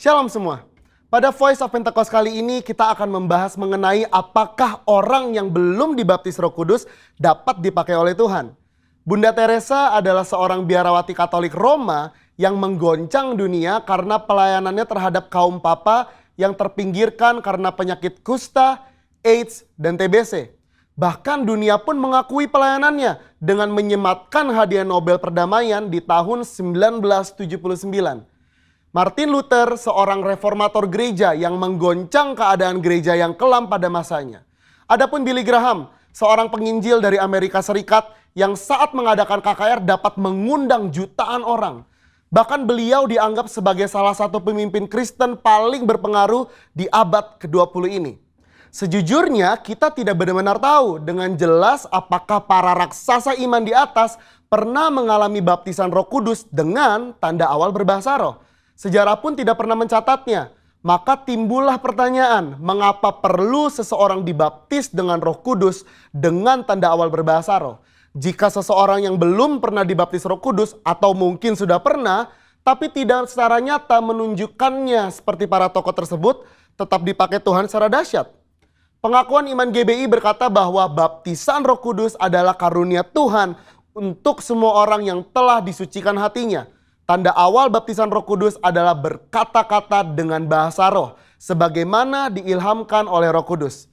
Shalom semua. Pada Voice of Pentecost kali ini kita akan membahas mengenai apakah orang yang belum dibaptis Roh Kudus dapat dipakai oleh Tuhan. Bunda Teresa adalah seorang biarawati Katolik Roma yang menggoncang dunia karena pelayanannya terhadap kaum papa yang terpinggirkan karena penyakit kusta, AIDS, dan TBC. Bahkan dunia pun mengakui pelayanannya dengan menyematkan hadiah Nobel Perdamaian di tahun 1979. Martin Luther, seorang reformator gereja yang menggoncang keadaan gereja yang kelam pada masanya. Adapun Billy Graham, seorang penginjil dari Amerika Serikat yang saat mengadakan KKR dapat mengundang jutaan orang. Bahkan beliau dianggap sebagai salah satu pemimpin Kristen paling berpengaruh di abad ke-20 ini. Sejujurnya kita tidak benar-benar tahu dengan jelas apakah para raksasa iman di atas pernah mengalami baptisan Roh Kudus dengan tanda awal berbahasa roh. Sejarah pun tidak pernah mencatatnya. Maka timbullah pertanyaan, mengapa perlu seseorang dibaptis dengan Roh Kudus dengan tanda awal berbahasa roh? Jika seseorang yang belum pernah dibaptis Roh Kudus atau mungkin sudah pernah, tapi tidak secara nyata menunjukkannya seperti para tokoh tersebut, tetap dipakai Tuhan secara dahsyat. Pengakuan Iman GBI berkata bahwa baptisan Roh Kudus adalah karunia Tuhan untuk semua orang yang telah disucikan hatinya. Tanda awal baptisan Roh Kudus adalah berkata-kata dengan bahasa roh, sebagaimana diilhamkan oleh Roh Kudus.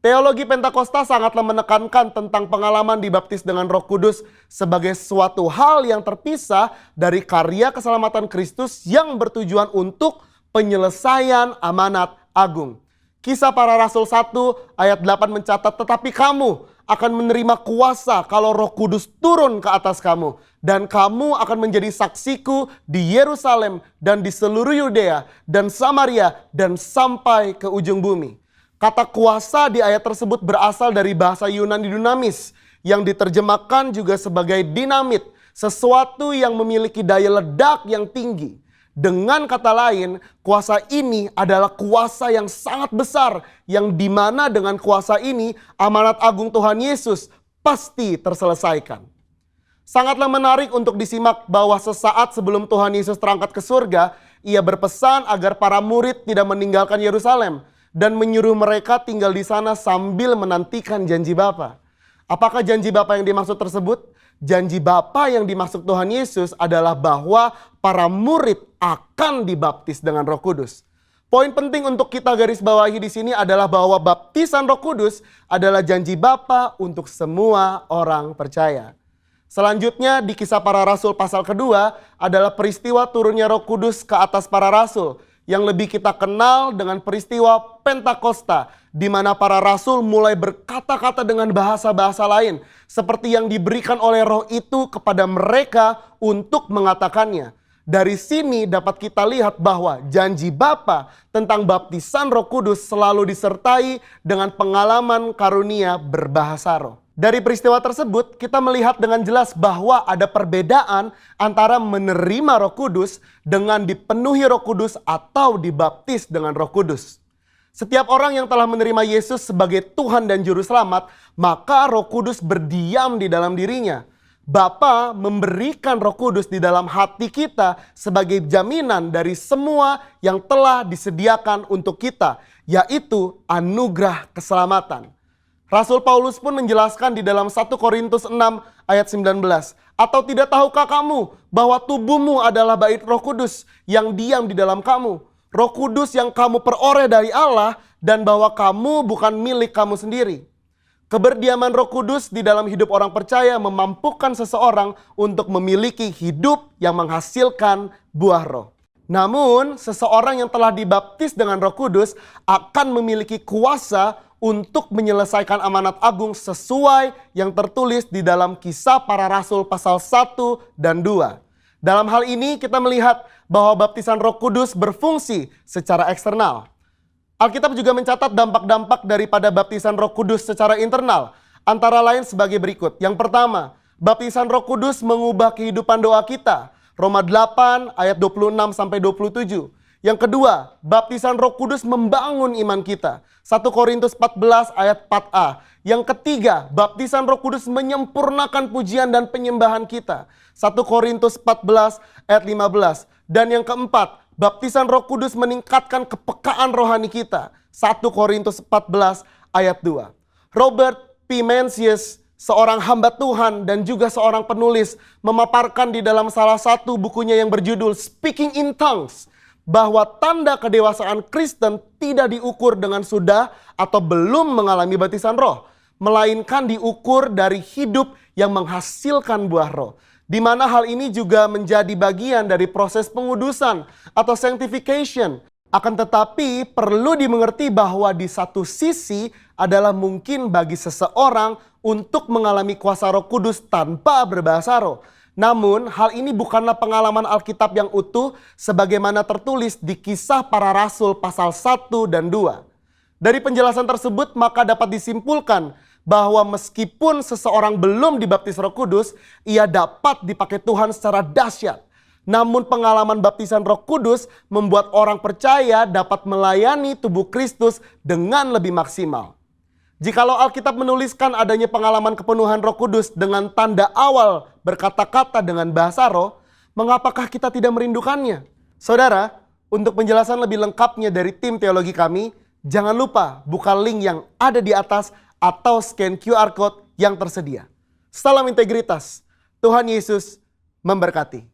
Teologi Pentakosta sangatlah menekankan tentang pengalaman dibaptis dengan Roh Kudus sebagai suatu hal yang terpisah dari karya keselamatan Kristus yang bertujuan untuk penyelesaian amanat agung. Kisah Para Rasul 1 ayat 8 mencatat, tetapi kamu akan menerima kuasa kalau Roh Kudus turun ke atas kamu. Dan kamu akan menjadi saksiku di Yerusalem dan di seluruh Yudea dan Samaria dan sampai ke ujung bumi. Kata kuasa di ayat tersebut berasal dari bahasa Yunani dunamis yang diterjemahkan juga sebagai dinamit, sesuatu yang memiliki daya ledak yang tinggi. Dengan kata lain, kuasa ini adalah kuasa yang sangat besar yang dimana dengan kuasa ini amanat agung Tuhan Yesus pasti terselesaikan. Sangatlah menarik untuk disimak bahwa sesaat sebelum Tuhan Yesus terangkat ke surga, ia berpesan agar para murid tidak meninggalkan Yerusalem dan menyuruh mereka tinggal di sana sambil menantikan janji Bapa. Apakah janji Bapa yang dimaksud tersebut? Janji Bapa yang dimaksud Tuhan Yesus adalah bahwa para murid akan dibaptis dengan Roh Kudus. Poin penting untuk kita garis bawahi di sini adalah bahwa baptisan Roh Kudus adalah janji Bapa untuk semua orang percaya. Selanjutnya di Kisah Para Rasul pasal kedua adalah peristiwa turunnya Roh Kudus ke atas para rasul yang lebih kita kenal dengan peristiwa Pentakosta, di mana para rasul mulai berkata-kata dengan bahasa-bahasa lain seperti yang diberikan oleh Roh itu kepada mereka untuk mengatakannya. Dari sini dapat kita lihat bahwa janji Bapa tentang baptisan Roh Kudus selalu disertai dengan pengalaman karunia berbahasa roh. Dari peristiwa tersebut kita melihat dengan jelas bahwa ada perbedaan antara menerima Roh Kudus dengan dipenuhi Roh Kudus atau dibaptis dengan Roh Kudus. Setiap orang yang telah menerima Yesus sebagai Tuhan dan Juru Selamat, maka Roh Kudus berdiam di dalam dirinya. Bapa memberikan Roh Kudus di dalam hati kita sebagai jaminan dari semua yang telah disediakan untuk kita, yaitu anugerah keselamatan. Rasul Paulus pun menjelaskan di dalam 1 Korintus 6 ayat 19. Atau tidak tahukah kamu bahwa tubuhmu adalah bait Roh Kudus yang diam di dalam kamu? Roh Kudus yang kamu peroleh dari Allah dan bahwa kamu bukan milik kamu sendiri. Keberdiaman Roh Kudus di dalam hidup orang percaya memampukan seseorang untuk memiliki hidup yang menghasilkan buah roh. Namun seseorang yang telah dibaptis dengan Roh Kudus akan memiliki kuasa untuk menyelesaikan amanat agung sesuai yang tertulis di dalam Kisah Para Rasul pasal 1 dan 2. Dalam hal ini kita melihat bahwa baptisan Roh Kudus berfungsi secara eksternal. Alkitab juga mencatat dampak-dampak daripada baptisan Roh Kudus secara internal, antara lain sebagai berikut. Yang pertama, baptisan Roh Kudus mengubah kehidupan doa kita. Roma 8 ayat 26-27. Yang kedua, baptisan Roh Kudus membangun iman kita. 1 Korintus 14 ayat 4a. Yang ketiga, baptisan Roh Kudus menyempurnakan pujian dan penyembahan kita. 1 Korintus 14 ayat 15. Dan yang keempat, baptisan Roh Kudus meningkatkan kepekaan rohani kita. 1 Korintus 14 ayat 2. Robert P. Mencius, seorang hamba Tuhan dan juga seorang penulis, memaparkan di dalam salah satu bukunya yang berjudul Speaking in Tongues, bahwa tanda kedewasaan Kristen tidak diukur dengan sudah atau belum mengalami baptisan roh, melainkan diukur dari hidup yang menghasilkan buah roh. Di mana hal ini juga menjadi bagian dari proses pengudusan atau sanctification. Akan tetapi perlu dimengerti bahwa di satu sisi adalah mungkin bagi seseorang untuk mengalami kuasa Roh Kudus tanpa berbahasa roh. Namun hal ini bukanlah pengalaman Alkitab yang utuh sebagaimana tertulis di Kisah Para Rasul pasal 1 dan 2. Dari penjelasan tersebut maka dapat disimpulkan bahwa meskipun seseorang belum dibaptis Roh Kudus, ia dapat dipakai Tuhan secara dahsyat. Namun pengalaman baptisan Roh Kudus membuat orang percaya dapat melayani tubuh Kristus dengan lebih maksimal. Jikalau Alkitab menuliskan adanya pengalaman kepenuhan Roh Kudus dengan tanda awal berkata-kata dengan bahasa roh, mengapakah kita tidak merindukannya? Saudara, untuk penjelasan lebih lengkapnya dari tim teologi kami, jangan lupa buka link yang ada di atas atau scan QR Code yang tersedia. Salam integritas. Tuhan Yesus memberkati.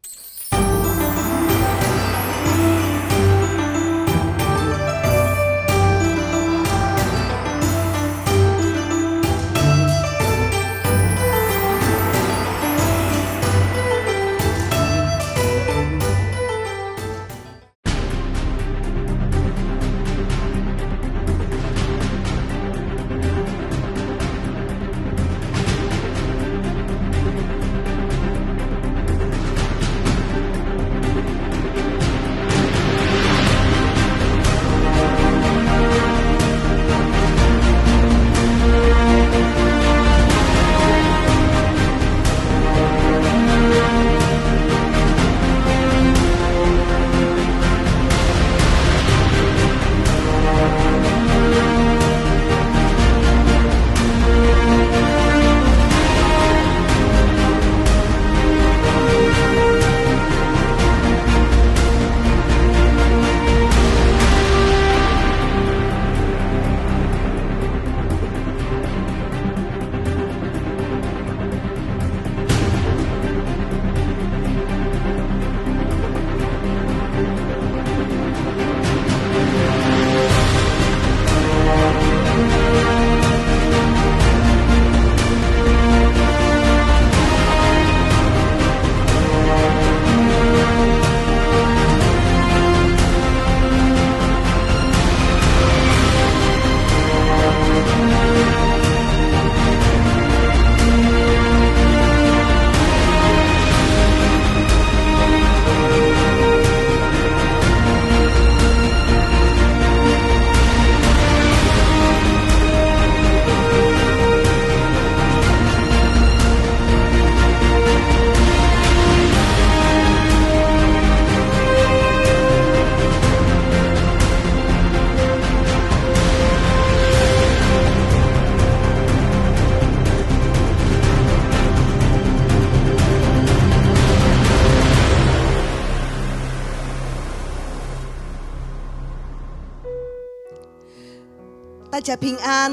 大家平安。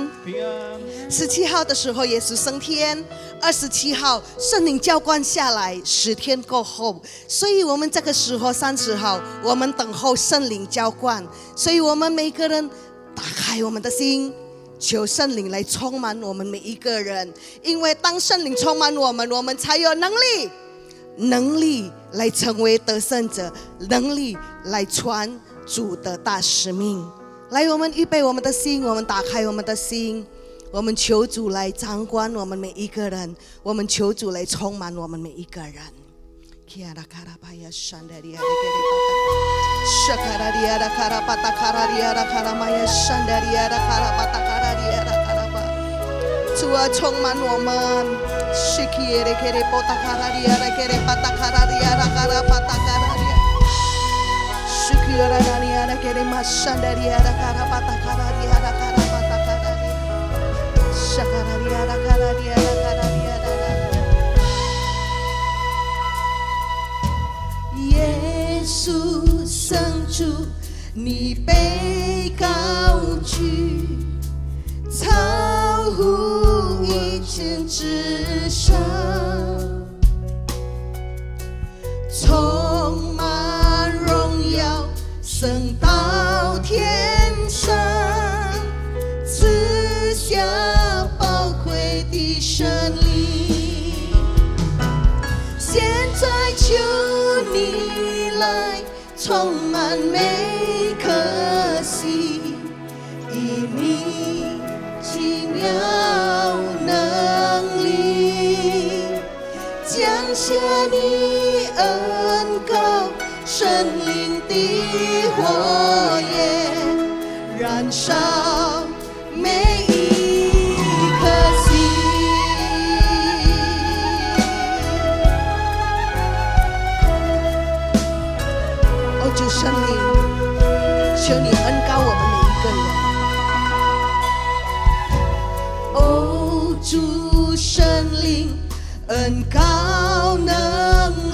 17号的时候，耶稣升天；27号，圣灵浇灌下来，10天过后，所以我们这个时候30号，我们等候圣灵浇灌。所以我们每个人打开我们的心，求圣灵来充满我们每一个人。因为当圣灵充满我们，我们才有能力来成为得胜者，能力来传主的大使命。来，我们预备我们的心，我们打开我们的心，我们求主来掌管我们每一个人，我们求主来充满我们每一个人。主啊，充满我们。耶稣生主，你被高举，超乎一切之上，充满荣耀，升到天上，赐下宝贵的生灵。现在求你来充满每颗心，以你奇妙能力，降下你恩膏，圣灵的火焰，燃烧每一颗心。哦，主圣灵，求你恩膏我们每一个人。哦，主圣灵，恩膏能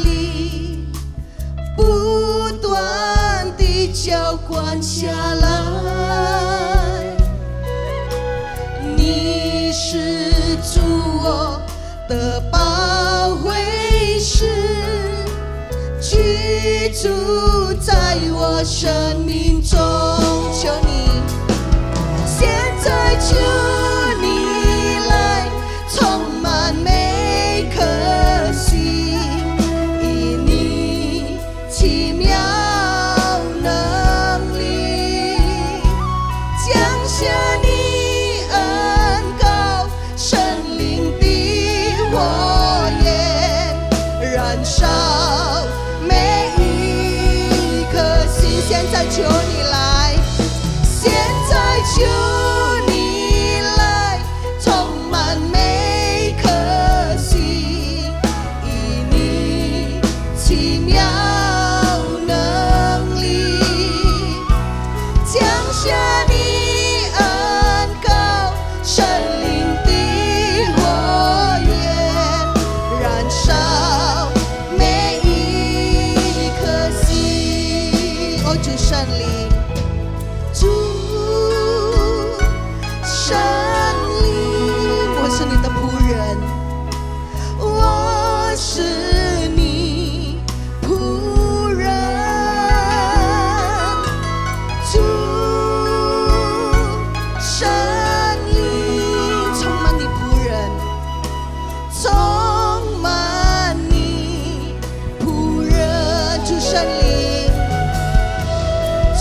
力，不断地浇灌下来。你是主我的保惠师，居住在我生命中。求你，现在求你来充满每颗心，以你奇妙能力，降下你恩膏，圣灵的火焰，燃烧每一颗心。现在求你来，现在求你来充满每颗心，以你奇妙能力，降下你恩膏，圣灵的火焰，燃烧每一颗心。哦，主圣灵，主圣灵，我是你的仆人，我是你仆人。主圣灵，充满你仆人，充满你仆人。主圣灵，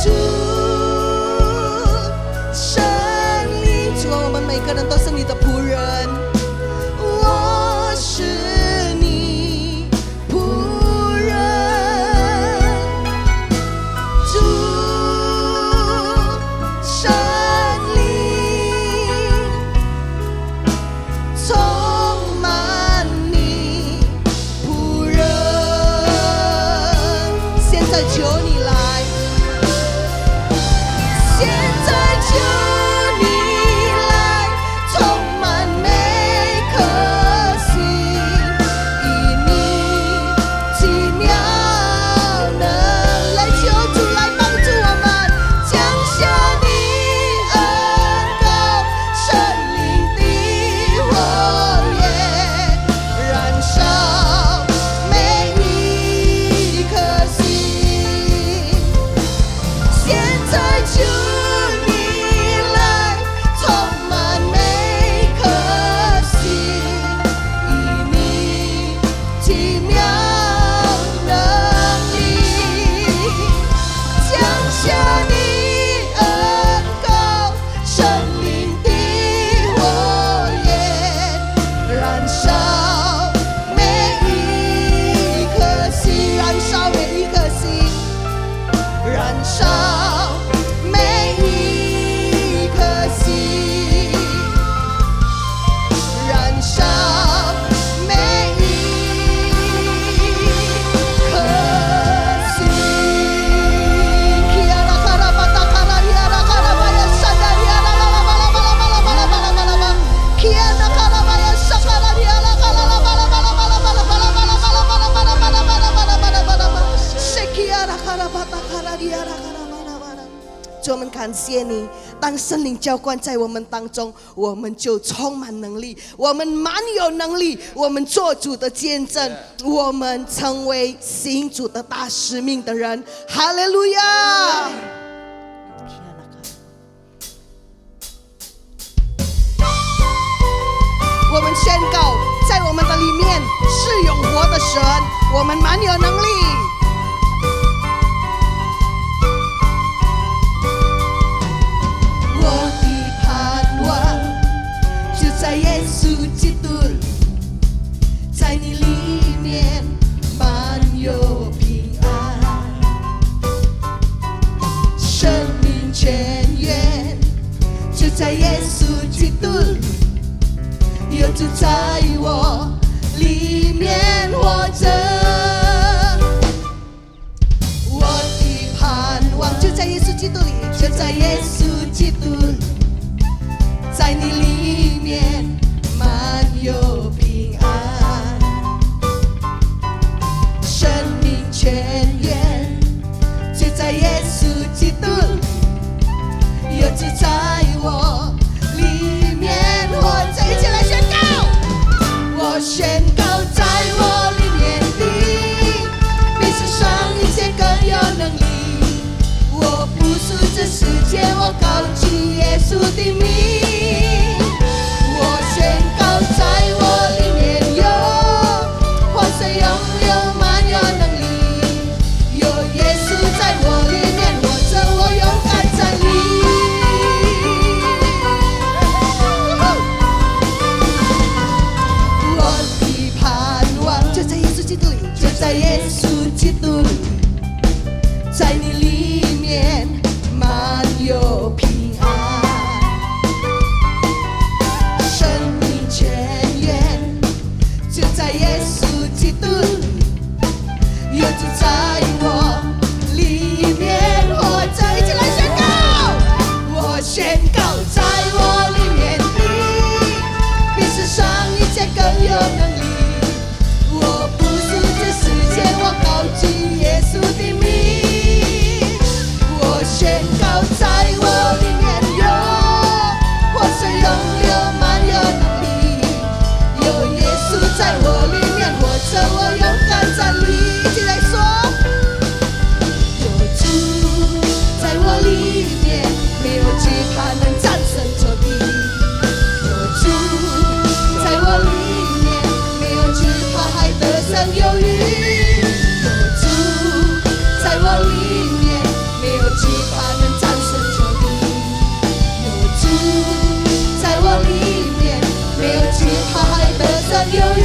主圣灵，主啊，我们每个人都是你的仆人，我是你仆人。主圣灵，充满你仆人。现在求你来，现在求你来充满主，我们感谢你。当圣灵浇灌在我们当中，我们就充满能力，我们满有能力，我们做主的见证，我们成为行主的大使命的人。哈利路亚！我们宣告，在我们的里面是永活的神，我们满有能力。我的盼望就在耶稣基督，在你里面满有平安，生命泉源就在耶稣基督。有主在我里面活着，我的盼望就在耶稣基督里，就在耶稣基督，在你里面满有平安，生命泉源就在耶稣基督，有主在我里面活着，一起来宣告。我宣告，在我里面的比世上一切更有能力。我不属这世界，我高举耶稣的名。我宣告，在我里面有活水永流，满有能力。有耶稣在我里面活着，我勇敢站立。在耶稣基督里，在你里面满有平安，生命泉源就在耶稣基督里，有主在我里面活着，一起来宣告。我宣告，在我里面的比世上一切更有能力。我不属这世界，我高举耶稣的名。我宣告，在我里面有活水永流，满有能力。有耶稣在我里面活着，我勇敢站立。一起来说，有主在我里面，没有惧怕能战胜仇敌。有主在我里面，没有惧怕还得胜有余。有主在我里面，没有惧怕能战胜仇敌。有主在我里面，没有惧怕还得胜有余。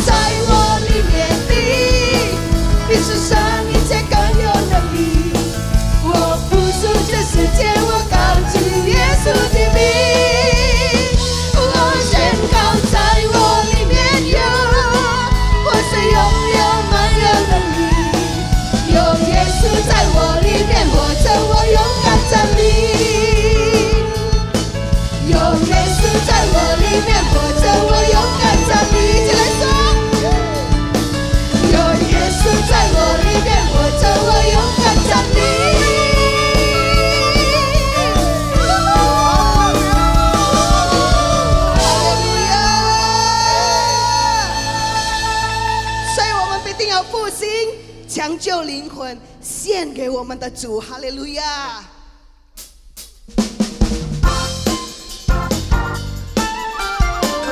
在我里面的比世上一切更有能力。我不属这世界，我高举耶稣的名。我宣告，在我里面有活水永流，满有能力。有耶稣在我里面活着，我勇敢站立。有耶稣在我里面活着，我勇敢站立。一起来说，有耶稣在我里面活着，我勇敢站立。复兴抢救灵魂，献给我们的主，哈利路亚！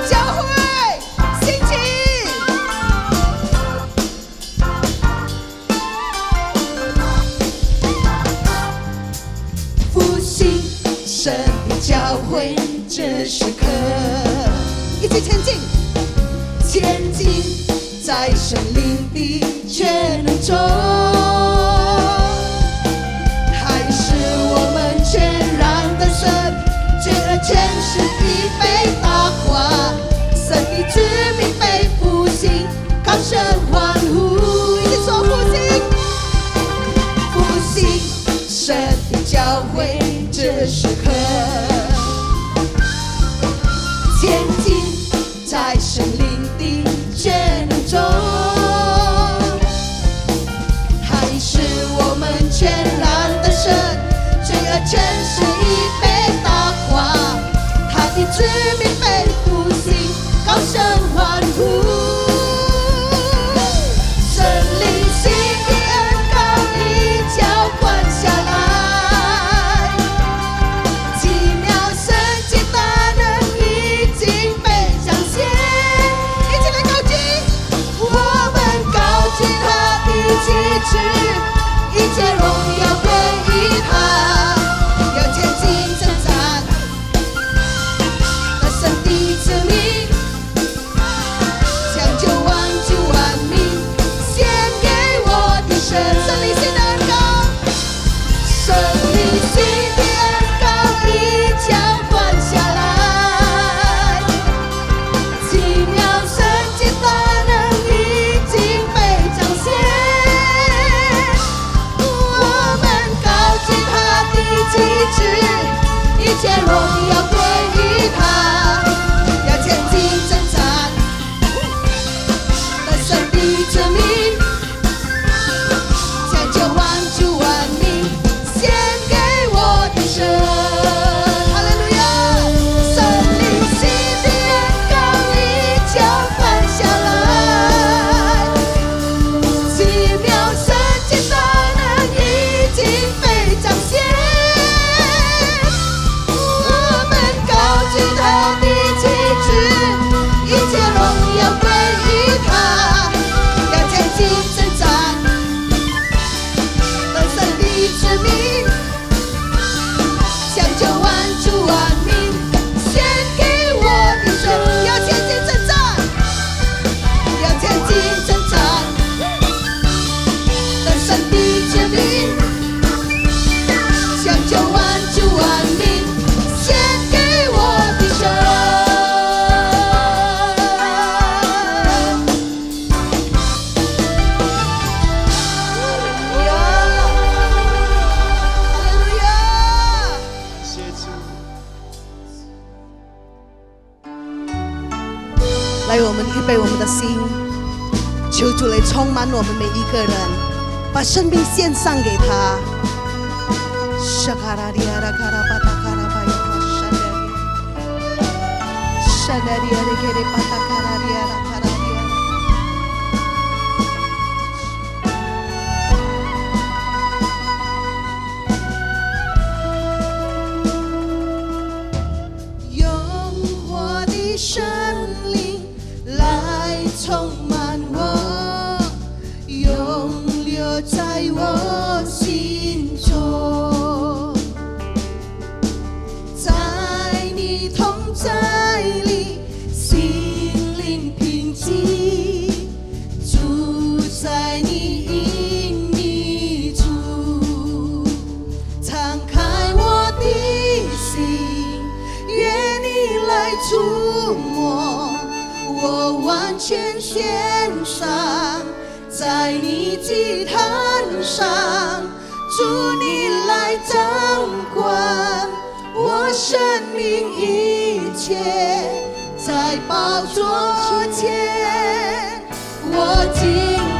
教会兴起，复兴神的教会，这时刻一起前进，前进。在神灵的全能中，还是我们全然的神，全是已被打垮，神的子民被复兴，高声欢呼，一起说复兴，复兴神的教会，这时刻前进，在神灵的全能中，还是我们全预备我们的心，求主来充满我们每一个人，把生命献上给他。用活的生灵来充满我，永留在我心中，在你同在里，心灵平静，住在你隐秘处，敞开我的心，愿你来触摸，我完全献上，在你祭坛上，主你来掌管我生命一切，在宝座前，我敬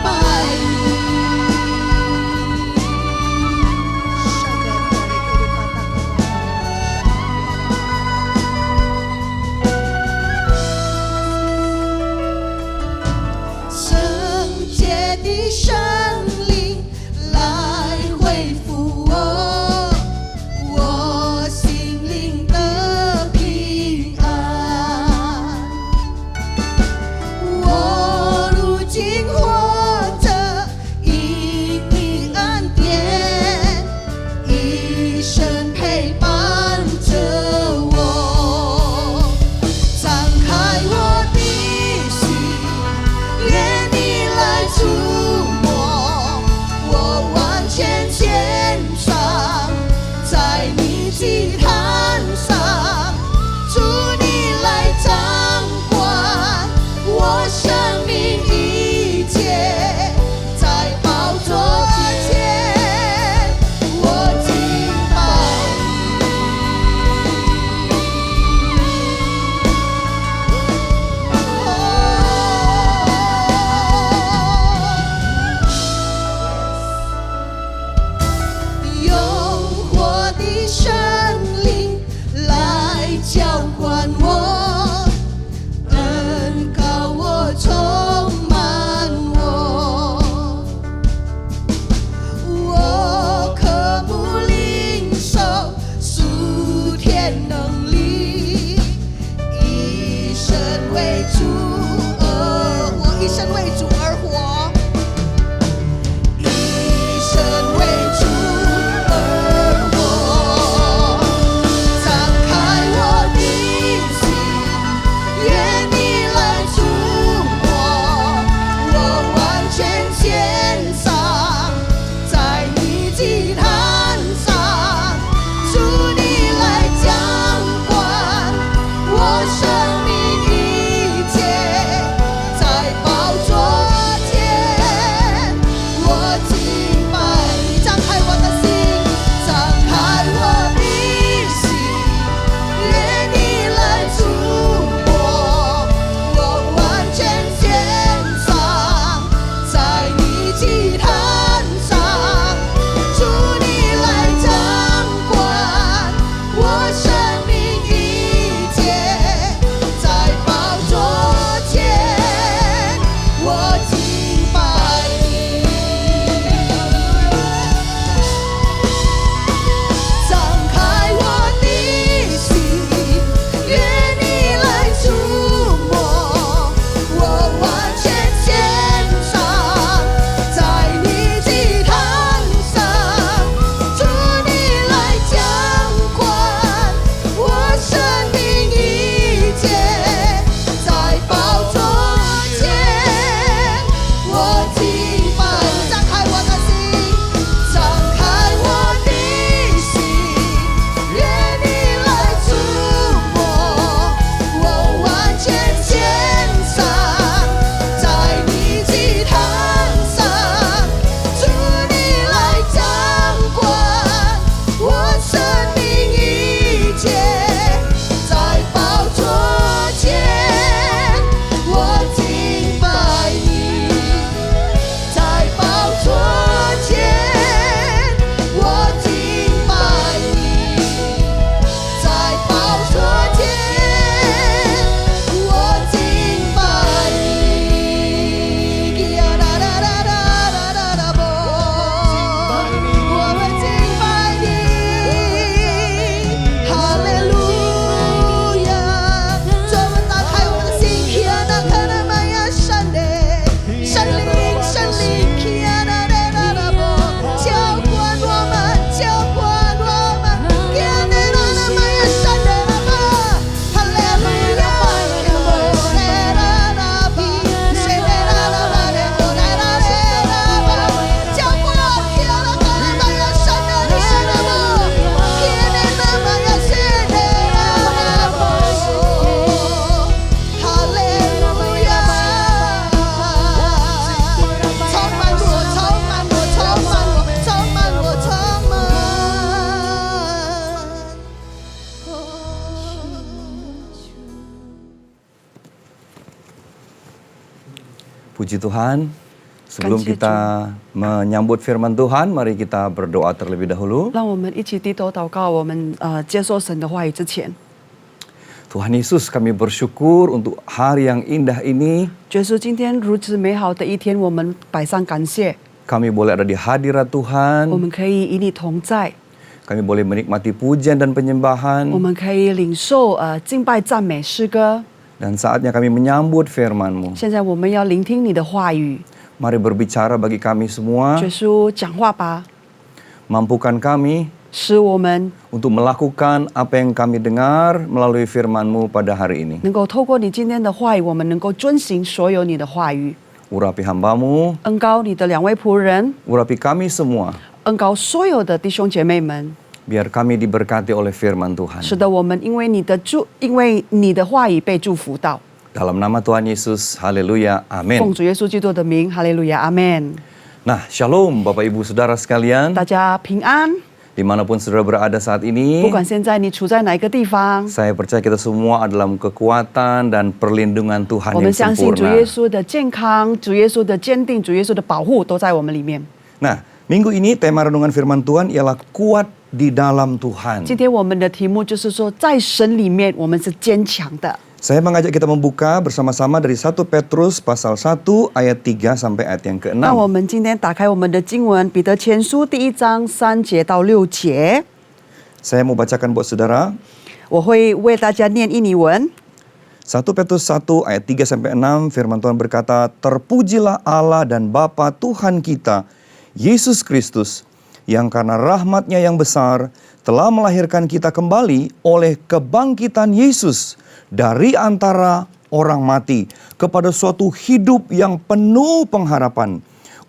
拜你。圣洁的生灵来恢复我心灵的平安。我如今活着，因你恩典，一生陪伴着我。敞开我的心，愿你来触摸，我完全献上，在你祭坛上，主你来掌管我生命一切，在宝座前，我敬拜你。用活的生灵来浇灌我，恩膏我充满我，我渴慕领受属天能力，一生为主而活，一生为主而活，一生为主而活。敞开我的心，愿你来触摸，我完全献上，在你祭坛上，主你来掌管我生命一切，在宝座 Puji Tuhan, sebelum Ganti kita menyambut firman Tuhan, mari kita berdoa terlebih dahulu. 让我们一起低头祷告。我们接受神的话语之前， Tuhan Yesus, kami bersyukur untuk hari yang indah ini. 耶稣，今天如此美好的一天，我们摆上感谢， Kami boleh ada di hadirat 我 Tuhan. 们可以与你同在， Kami boleh menikmati pujian dan 我 penyembahan. 们可以领受敬拜赞美诗歌。 Dan saatnya kami menyambut firman-Mu. 现在我们要聆听你的话语， Mari berbicara bagi kami semua. 耶稣讲话吧， Mampukan kami 使我们 untuk melakukan apa yang kami dengar melalui firman-Mu pada hari ini. 能够透过你今天的话语，我们能够遵行所有你的话语， Urapi hamba-Mu, 恩膏你的两位仆人， urapi kami semua. 恩膏所有的弟兄姐妹们。 Biar kami diberkati oleh firman Tuhan. 使得我们因为你的话语被祝福到。 Dalam nama Tuhan Yesus, haleluya, 奉 amin. 主耶稣基督的名，哈利路亚，阿门。 Nah, shalom Bapak Ibu Saudara sekalian, 大家平安， dimanapun saudara berada saat 不 ini. 管现在你处在哪一个地方， Saya percaya kita semua dalam kekuatan dan perlindungan Tuhan 我 yang 们相信主 sempurna. 耶稣的健康、主耶稣的坚定、主耶稣的保护都在我们里面。 Nah, minggu ini tema renungan firman Tuhan ialah kuat di dalam Tuhan. 今天我们的题目就是说，在神里面我们是坚强的。 Saya mengajak kita membuka bersama-sama dari 1 Petrus pasal 1 ayat 3 sampai ayat yang 那我 ke-6. 们今天打开我们的经文，彼得前书第1章3节到6节， Saya mau bacakan buat saudara. 我会为大家念印尼文。 1 Petrus 1 ayat 3 sampai 6 firman Tuhan berkata, "Terpujilah Allah dan Bapa Tuhan kita, Yesus Kristus, yang karena rahmat-Nya yang besar telah melahirkan kita kembali oleh kebangkitan Yesus dari antara orang mati kepada suatu hidup yang penuh pengharapan,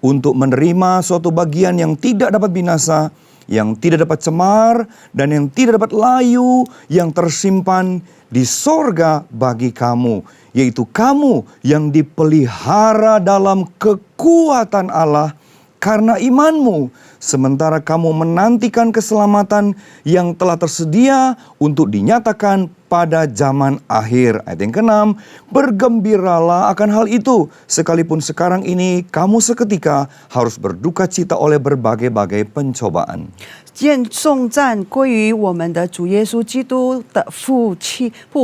untuk menerima suatu bagian yang tidak dapat binasa, yang tidak dapat cemar, dan yang tidak dapat layu, yang tersimpan di sorga bagi kamu, yaitu kamu yang dipelihara dalam kekuatan Allah karena imanmu, sementara kamu menantikan keselamatan yang telah tersedia untuk dinyatakan pada zaman akhir." Ayat yang ke-6, "Bergembiralah akan hal itu, sekalipun sekarang ini kamu seketika harus berduka cita oleh berbagai-bagai pencobaan." 愿颂赞归于我们的主耶稣基督的父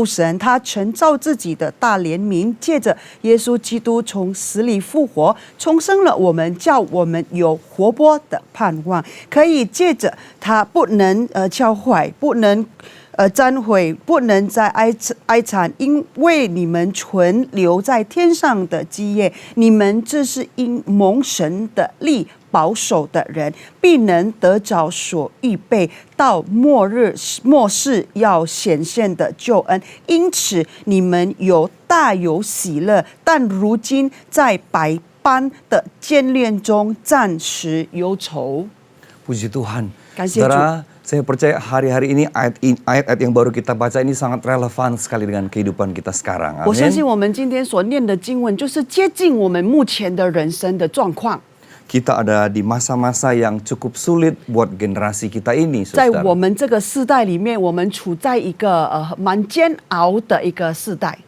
神，他曾照自己的大怜悯，借着耶稣基督从死里复活，重生了我们，叫我们有活泼的盼望，可以借着他不能敲坏，不能沾毁，不能再哀惨，因为你们存留在天上的基业，你们这是因蒙神的力保守的人，必能得着所预备到末世要显现的救恩。因此你们大有喜乐，但如今在百般的艰炼中暂时忧愁。 Puji Tuhan. Kasih Saudara, saya percaya hari-hari ini ayat-ayat yang baru kita baca ini sangat relevan sekali dengan kehidupan kita sekarang. 我相信 Amin. 我们今天所念的经文，就是接近我们目前的人生的状况。 Kita ada di masa-masa yang cukup sulit buat generasi kita ini, 在 saudara. 我们这个世代里面，我们处在一个蛮煎熬的一个世代。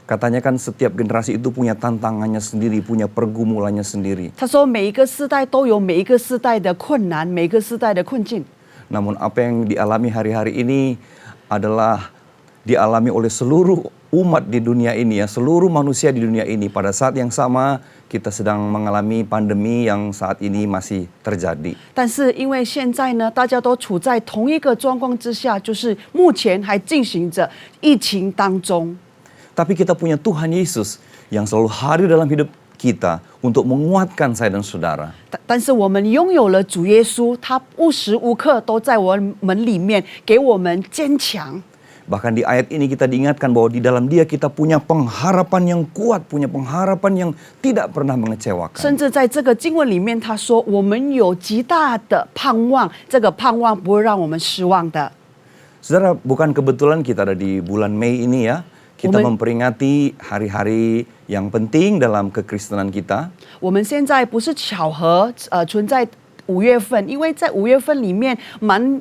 Katanya kan setiap generasi itu punya tantangannya sendiri, punya pergumulannya sendiri. 他说，每一个世代都有每一个世代的困难，每一个世代的困境。 Namun apa yang dialami hari-hari ini adalah dialami oleh seluruh umat di dunia ini, ya, seluruh manusia di dunia ini. Pada saat yang sama kita sedang mengalami pandemi yang saat ini masih terjadi. 但是因为现在呢，大家都处在同一个状况之下，就是目前还进行着疫情当中。 Tapi kita punya Tuhan Yesus yang selalu hadir dalam hidup kita untuk menguatkan saya dan saudara. 但是我们拥有了主耶稣，他无时无刻都在我们里面，给我们坚强。 Bahkan di ayat ini kita diingatkan bahwa di dalam Dia kita punya pengharapan yang kuat, punya pengharapan yang tidak pernah mengecewakan. 甚至在这个经文里面，他说我们有极大的盼望，这个盼望不会让我们失望的。 Saudara, bukan kebetulan kita ada di bulan Mei ini, ya. Kita memperingati hari-hari yang penting dalam kekristenan kita. 我们现在不是巧合，存在5月份，因为在5月份里面，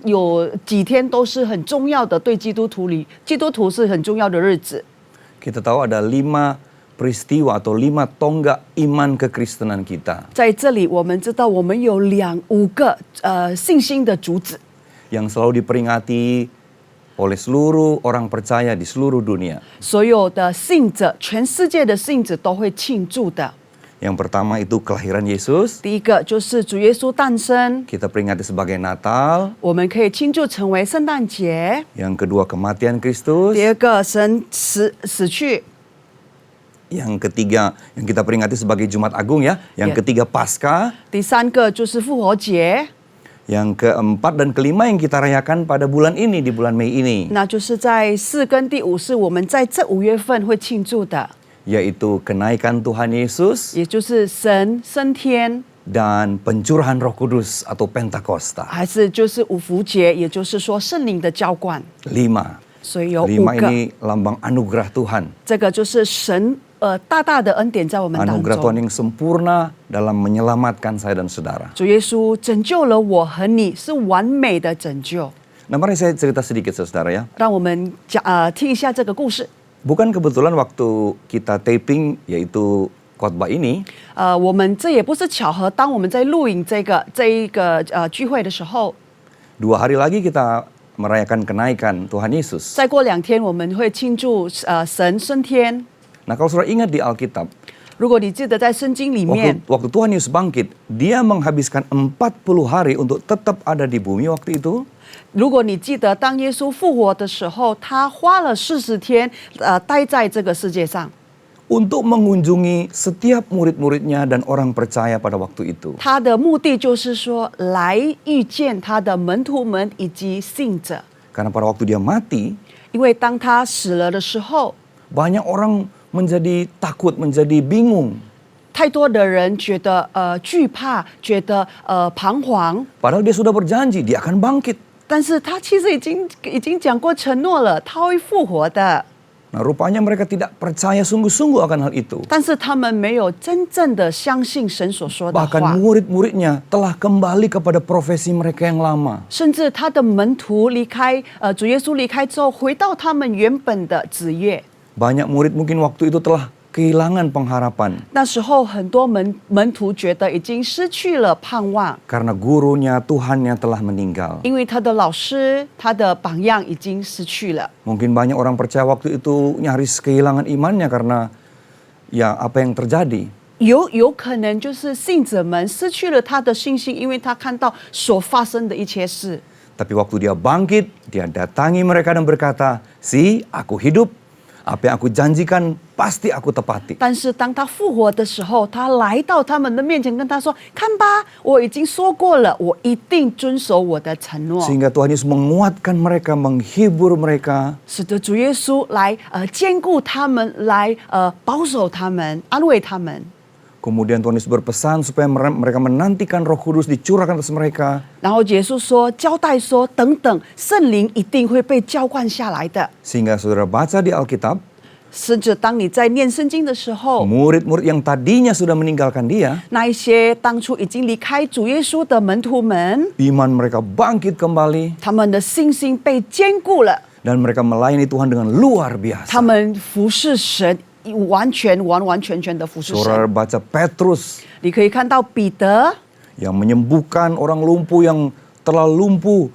有几天都是很重要的，对基督徒是很重要的日子。 Kita tahu ada 5 peristiwa atau 5 tonggak iman kekristenan kita 在这里，我们知道我们有5个信心的主旨， yang selalu diperingati oleh seluruh orang percaya di seluruh dunia. 所有的信者，全世界的信者都会庆祝的。 Yang pertama itu kelahiran Yesus, 第一个就是主耶稣诞生， kita peringati sebagai Natal. 我们可以庆祝成为圣诞节。 Yang kedua kematian Kristus. 第二个，神死去。 Yang ketiga yang kita peringati sebagai Jumat Agung ya. Yang Ya. ketiga Paskah. 第三个就是复活节， Yang keempat dan kelima yang kita rayakan pada bulan ini, di bulan Mei ini. 那就是在4跟第5是我们在这5月份会庆祝的， Yaitu kenaikan Tuhan Yesus 也就是神升天， dan pencurahan Roh Kudus atau Pentakosta. 还是就是五福节，也就是说圣灵的浇灌。 5. 所以有5 5个， ini lambang anugerah Tuhan. 这个就是神大大的恩典在我们当 Anugerah Tuhan 中。 yang sempurna dalam menyelamatkan saya dan saudara. 主耶稣拯救了我和你，是完美的拯救。 Nah, mari saya cerita sedikit saudara ya. 让我们听一下这个故事。 Bukan kebetulan waktu kita taping yaitu khotbah ini, 我们这也不是巧合，当我们在录影这一个聚会的时候， 2 hari lagi kita merayakan kenaikan Tuhan Yesus. 再过2天我们会庆祝神升天。 Nah, kalau saudara ingat di Alkitab, 如果你记得在圣经里面， waktu Tuhan Yesus bangkit, dia menghabiskan 40 hari untuk tetap ada di bumi waktu itu. 如果你记得当耶稣复活的时候，他花了40天待在这个世界上， Untuk mengunjungi setiap murid-muridnya dan orang percaya pada waktu itu. 他的目的就是说来遇见他的门徒们以及信者。 Karena pada waktu dia mati, 因为当他死了的时候， banyak orang menjadi takut, menjadi bingung. 太多的人觉得惧怕，觉得彷徨。 Padahal dia sudah berjanji, dia akan bangkit. 但是他其实已经讲过承诺了，他会复活的。 Nah, rupanya mereka tidak percaya sungguh-sungguh akan hal itu. 但是他们没有真正的相信神所说的话， Bahkan murid-muridnya telah kembali kepada profesi mereka yang lama. 甚至他的门徒离开主耶稣离开之后，回到他们原本的职业。 Banyak murid mungkin waktu itu telah kehilangan pengharapan. 那时候很多门徒觉得已经失去了盼望， Karena gurunya, Tuhannya telah meninggal. 因为他的老师、他的榜样已经失去了。 Mungkin banyak orang percaya waktu itu nyaris kehilangan imannya karena ya apa yang terjadi. 有可能就是信者们失去了他的信心，因为他看到所发生的一切事。 Tapi waktu dia bangkit, dia datangi mereka dan berkata, "Si, aku hidup. Apa yang aku janjikan pasti aku tepati." 但是当他复活的时候，他来到他们的面前，跟他说：“看吧，我已经说过了，我一定遵守我的承诺。” Sehingga Tuhan Yesus menguatkan mereka, menghibur mereka. 使得主耶稣来兼顾他们，来保守他们，安慰他们。 Kemudian Tuhan Yesus berpesan supaya mereka menantikan Roh Kudus dicurahkan atas mereka. 然后耶稣说，交代说，等等，圣灵一定会被浇灌下来的。 Sehingga saudara baca di Alkitab, 甚至当你在念圣经的时候， murid-murid yang tadinya sudah meninggalkan dia, 那一些当初已经离开主耶稣的门徒们， iman mereka bangkit kembali 他们的信心被坚固了， dan mereka melayani Tuhan dengan luar 他 biasa. 们服侍神，完全的服侍 Saudara 神。 baca Petrus 你可以看到彼得， yang menyembuhkan orang lumpuh yang telah lumpuh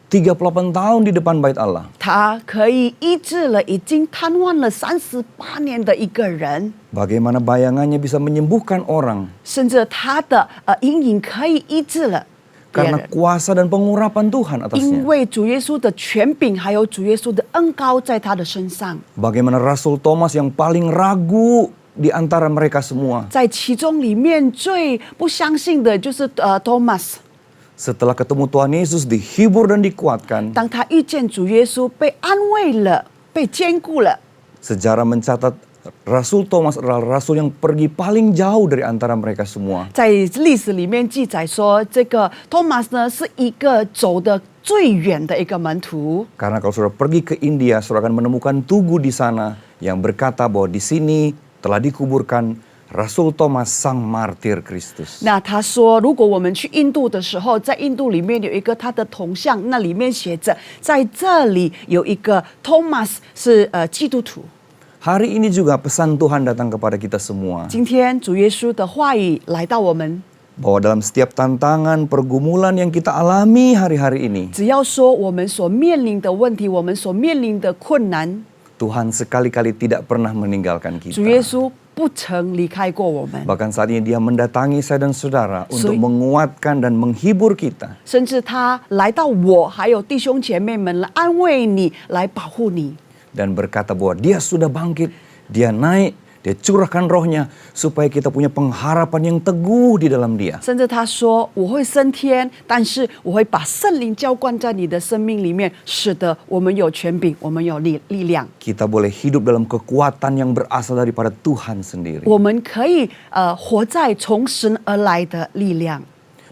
38 tahun di depan bait Allah. 他可以医治了已经瘫痪了38年的一个人。 Bagaimana bayangannya bisa menyembuhkan orang 甚至他的阴影可以医治了别 karena 人， kuasa dan pengurapan Tuhan 因 atasnya. 为主耶稣的权柄还有主耶稣的恩膏在他的身上。 Bagaimana Rasul Thomas yang paling ragu di antara mereka semua. 在其中里面最不相信的就是Thomas， Setelah ketemu Tuhan Yesus dihibur dan dikuatkan, 当他遇见主耶稣，被安慰了，被坚固了。 sejarah mencatat Rasul Thomas adalah rasul yang pergi paling jauh dari antara mereka semua. 在历史里面记载说，这个 Thomas 呢是一个走得最远的一个门徒。 Karena kalau saudara pergi ke India, saudara akan menemukan tugu di sana yang berkata bahwa di sini telah dikuburkan Rasul Thomas sang martir Kristus. 那他说，如果我们去印度的时候，在印度里面有一个他的铜像，那里面写着，在这里有一个 Thomas 是基督徒。Hari ini juga pesan Tuhan datang kepada kita semua. 今天主耶稣的话语来到我们， Bahwa dalam setiap tantangan, pergumulan yang kita alami hari-hari ini, 只要说我们所面临的问题，我们所面临的困难， Tuhan sekali-kali tidak pernah meninggalkan 主耶 kita. 稣不曾离开过我们， Bahkan saat ini dia mendatangi saya dan saudara untuk Sui- menguatkan dan menghibur kita. 甚至他来到我还有弟兄姐妹们来安慰你，来保护你。 Dan berkata bahwa dia sudah bangkit, dia naik, dia curahkan rohnya supaya kita punya pengharapan yang teguh di dalam dia. 甚至他说：“我会升天，但是我会把圣灵浇灌在你的生命里面，使得我们有权柄，我们有力量， Kita boleh hidup dalam kekuatan yang berasal daripada Tuhan sendiri. 我们可以活在从神而来的力量。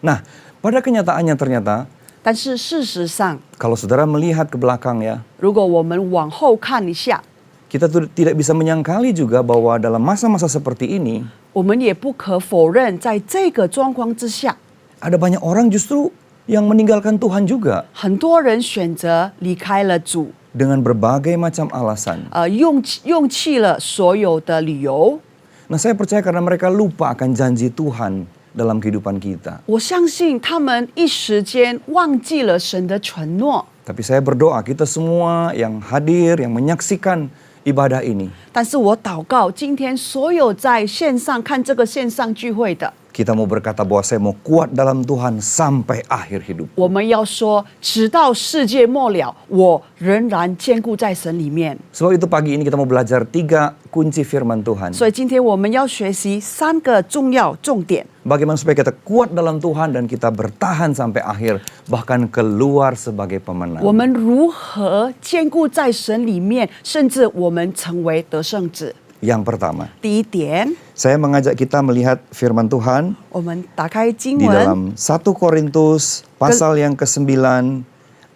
Nah, pada kenyataannya ternyata 但是事实上， kalau saudara melihat ke belakang ya, 如果我们往后看一下， kita tidak bisa menyangkali juga bahwa dalam masa-masa seperti ini 我们也不可否认，在这个状况之下， ada banyak orang justru yang meninggalkan Tuhan juga 很多人选择离开了主， dengan berbagai macam alasan. 用弃了所有的理由。 Nah, saya percaya karena mereka lupa akan janji Tuhan dalam kehidupan kita. 我相信他们一时间忘记了神的承诺。 Tapi saya berdoa kita semua yang hadir, yang menyaksikan ibadah ini, 但是我祷告，今天所有在线上看这个线上聚会的， kita mau berkata bahwa saya mau kuat dalam Tuhan sampai akhir hidup. 我们要说，直到世界末了，我仍然坚固在神里面。 Sebab itu pagi ini kita mau belajar 3 kunci firman Tuhan. 所以今天我们要学习3个重要重点， Bagaimana supaya kita kuat dalam Tuhan dan kita bertahan sampai akhir, bahkan keluar sebagai 我 pemenang. 们如何坚固在神里面，甚至我们成为得胜者。 Yang pertama, 第一点， saya mengajak kita melihat firman Tuhan 我们打开经 di 文， dalam 1 Korintus pasal yang ke-9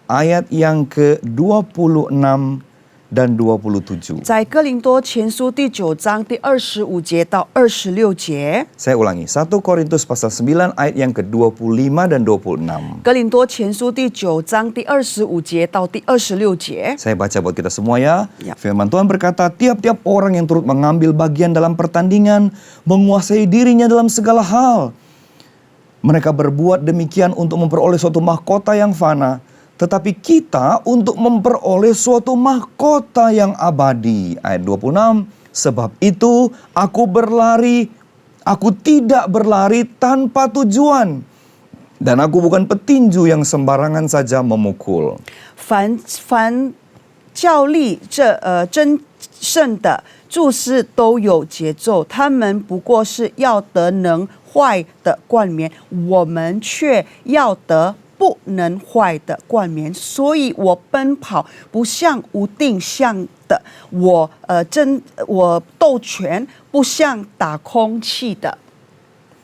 ayat yang ke-26 dan 27. 在哥林多前书第9章第25节到26节。 Saya ulangi, 1 Korintus pasal 9 ayat yang ke-25 dan 26. 哥林多前书第9章第25节到第26节。 Saya baca buat kita semua ya. Ya. Firman Tuhan berkata, tiap-tiap orang yang turut mengambil bagian dalam pertandingan menguasai dirinya dalam segala hal. Mereka berbuat demikian untuk memperoleh suatu mahkota yang fana, tetapi kita untuk memperoleh suatu mahkota yang abadi. Ayat 26, sebab itu aku tidak berlari tanpa tujuan. Dan aku bukan petinju yang sembarangan saja memukul. 凡较力争胜的注释都有节奏，他们不过是要得能坏的冠冕，我们却要得不能坏的冠冕。所以我奔跑不像无定向的，我斗拳不像打空气的。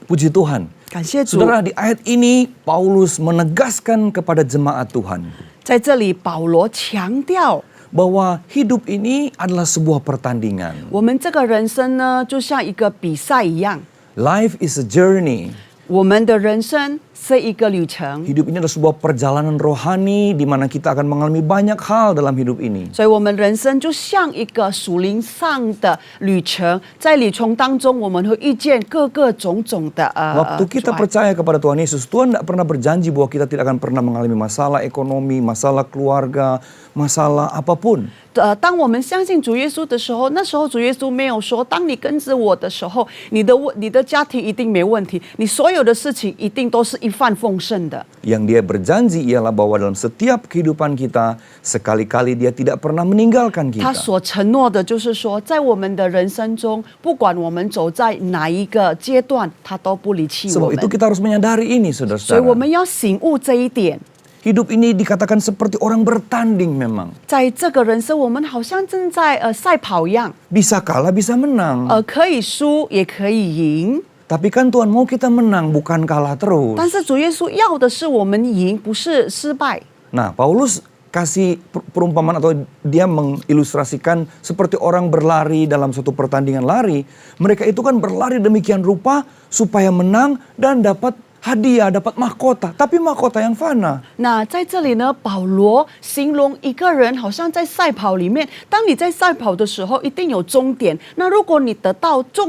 Puji Tuhan. 感谢主， Saudara, di ayat ini Paulus menegaskan kepada jemaat Tuhan 在这里保罗强调， bahwa hidup ini adalah sebuah pertandingan. 我们这个人生呢，就像一个比赛一样， Life is a journey. 我们的人生是一个旅程。 Hidup ini adalah sebuah perjalanan rohani di mana kita akan mengalami banyak hal dalam hidup ini. 所以，我们人生就像一个属灵上的旅程，在旅程当中，我们会遇见各个种种的Waktu kita 阻碍 percaya kepada Tuhan Yesus, Tuhan tidak pernah berjanji bahwa kita tidak akan pernah mengalami masalah ekonomi, masalah keluarga, masalah apapun. 当我们相信主耶稣的时候，那时候主耶稣没有说，当你跟着我的时候，你的家庭一定没问题，你所有的事情一定都是一帆风顺的。 Yang dia berjanji ialah bahwa dalam setiap kehidupan kita, sekali-kali dia tidak pernah meninggalkan 他 kita. 所承诺的就是说，在我们的人生中，不管我们走在哪一个阶段，他都不离弃我 Sebab 们 itu。kita harus menyadari ini, 所以我 saudara-saudara. 们要醒悟这一点。 Hidup ini dikatakan seperti orang bertanding memang. 在这个人生，我们好像正在赛跑一样， Bisa kalah, bisa menang. 可以输也可以赢。 Tapi kan Tuhan mau kita menang, bukan kalah terus. 但是主耶稣要的是我们赢，不是失败。 Nah, Paulus kasih perumpamaan atau dia mengilustrasikan seperti orang berlari dalam suatu pertandingan lari. Mereka itu kan berlari demikian rupa supaya menang dan dapat hadiah, dapat mahkota, tapi mahkota yang fana. 那在这里呢，保罗形容一个人好像在赛跑里面，当你在赛跑的时候，一定有终点。那如果你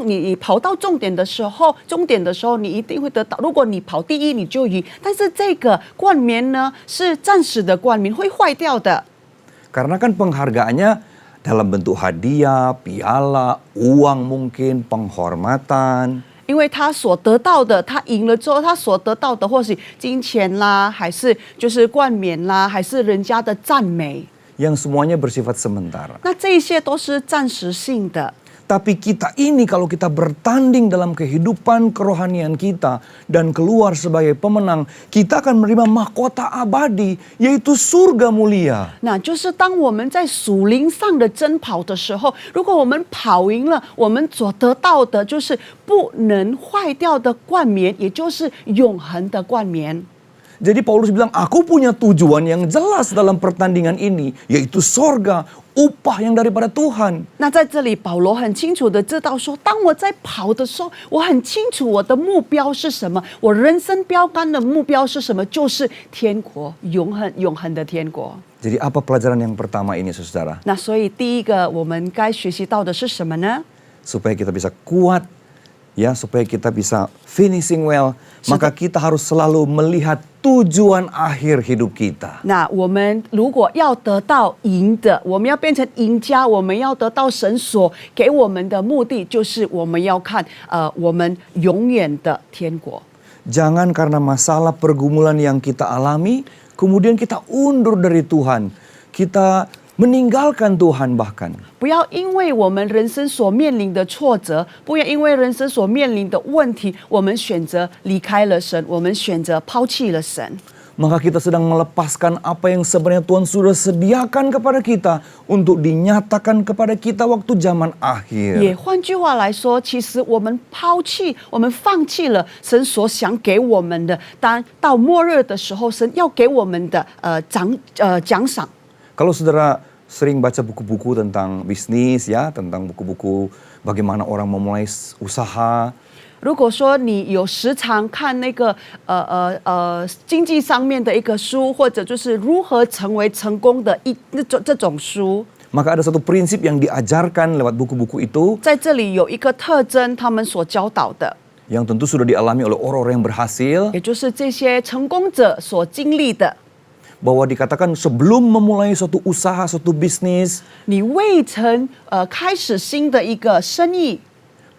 你跑到终点的时候，你一定会得到。如果你跑第一，你就赢。但是这个冠冕呢，是暂时的冠冕，会坏掉的。 Karena kan penghargaannya dalam bentuk hadiah, piala, uang mungkin, penghormatan. 因为他所得到的，他赢了之后，他所得到的，或是金钱啦，还是就是冠冕啦，还是人家的赞美， Yang semuanya bersifat sementara. 那这一些都是暂时性的。 Tapi kita ini kalau kita bertanding dalam kehidupan kerohanian kita dan keluar sebagai pemenang, kita akan menerima mahkota abadi, yaitu surga mulia. 那就是当我们在属灵上的争跑的时候，如果我们跑赢了，我们所得到的就是不能坏掉的冠冕，也就是永恒的冠冕。 Jadi Paulus bilang, aku punya tujuan yang jelas dalam pertandingan ini, yaitu sorga, upah yang daripada Tuhan. 那在这里，保罗很清楚的知道说，当我在跑的时候，我很清楚我的目标是什么，我人生标杆的目标是什么，就是天国，永恒的天国。 Jadi apa pelajaran yang pertama ini, saudara? 那所以第一个我们该学习到的是什么呢？ Supaya kita bisa kuat, ya, supaya kita bisa finishing well, maka kita harus selalu melihat tujuan akhir hidup kita. 那我们如果要得到赢的，我们要变成赢家，我们要得到神所给我们的目的，就是我们要看我们永远的天国。 Jangan karena masalah pergumulan yang kita alami, kemudian kita undur dari Tuhan. Kita meninggalkan Tuhan bahkan. 不要因为我们人生所面临的挫折，不要因为人生所面临的问题，我们选择离开了神，我们选择抛弃了神。 Maka kita sedang melepaskan apa yang sebenarnya Tuhan sudah sediakan kepada kita untuk dinyatakan kepada kita waktu zaman 也 akhir. 换句话来说，其实我们放弃了神所想给我们的，当到末日的时候，神要给我们的奖赏。 Kalau saudara sering baca buku-buku tentang bisnis, ya, tentang buku-buku bagaimana orang memulai usaha. 如果说你有时常看那个经济上面的一个书，或者就是如何成为成功的这种书， Maka ada satu prinsip yang diajarkan lewat buku-buku itu 在这里有一个特征，他们所教导的， yang tentu sudah dialami oleh orang-orang yang berhasil, 也就是这些成功者所经历的。 bahwa dikatakan sebelum memulai suatu usaha, suatu bisnis, 你未曾开始新的一个生意，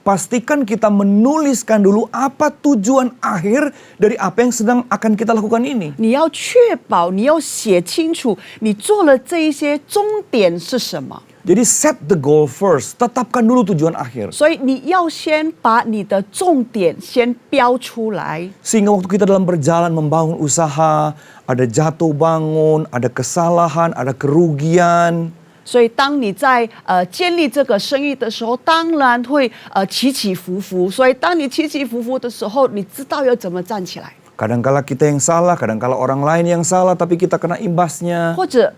pastikan kita menuliskan dulu apa tujuan akhir dari apa yang sedang akan kita lakukan ini. 你要确保，你要写清楚，你做了这一些终点是什么。 Jadi set the goal first, tetapkan dulu tujuan akhir. 所以你要先把你的重点先标出来。 Sehingga waktu kita dalam berjalan membangun usaha, ada jatuh bangun, ada kesalahan, ada kerugian. 所以当你在建立这个生意的时候，当然会起起伏伏。所以当你起起伏伏的时候，你知道要怎么站起来。 Kadangkala kita yang salah, kadangkala orang lain yang salah, tapi kita kena imbasnya. 或者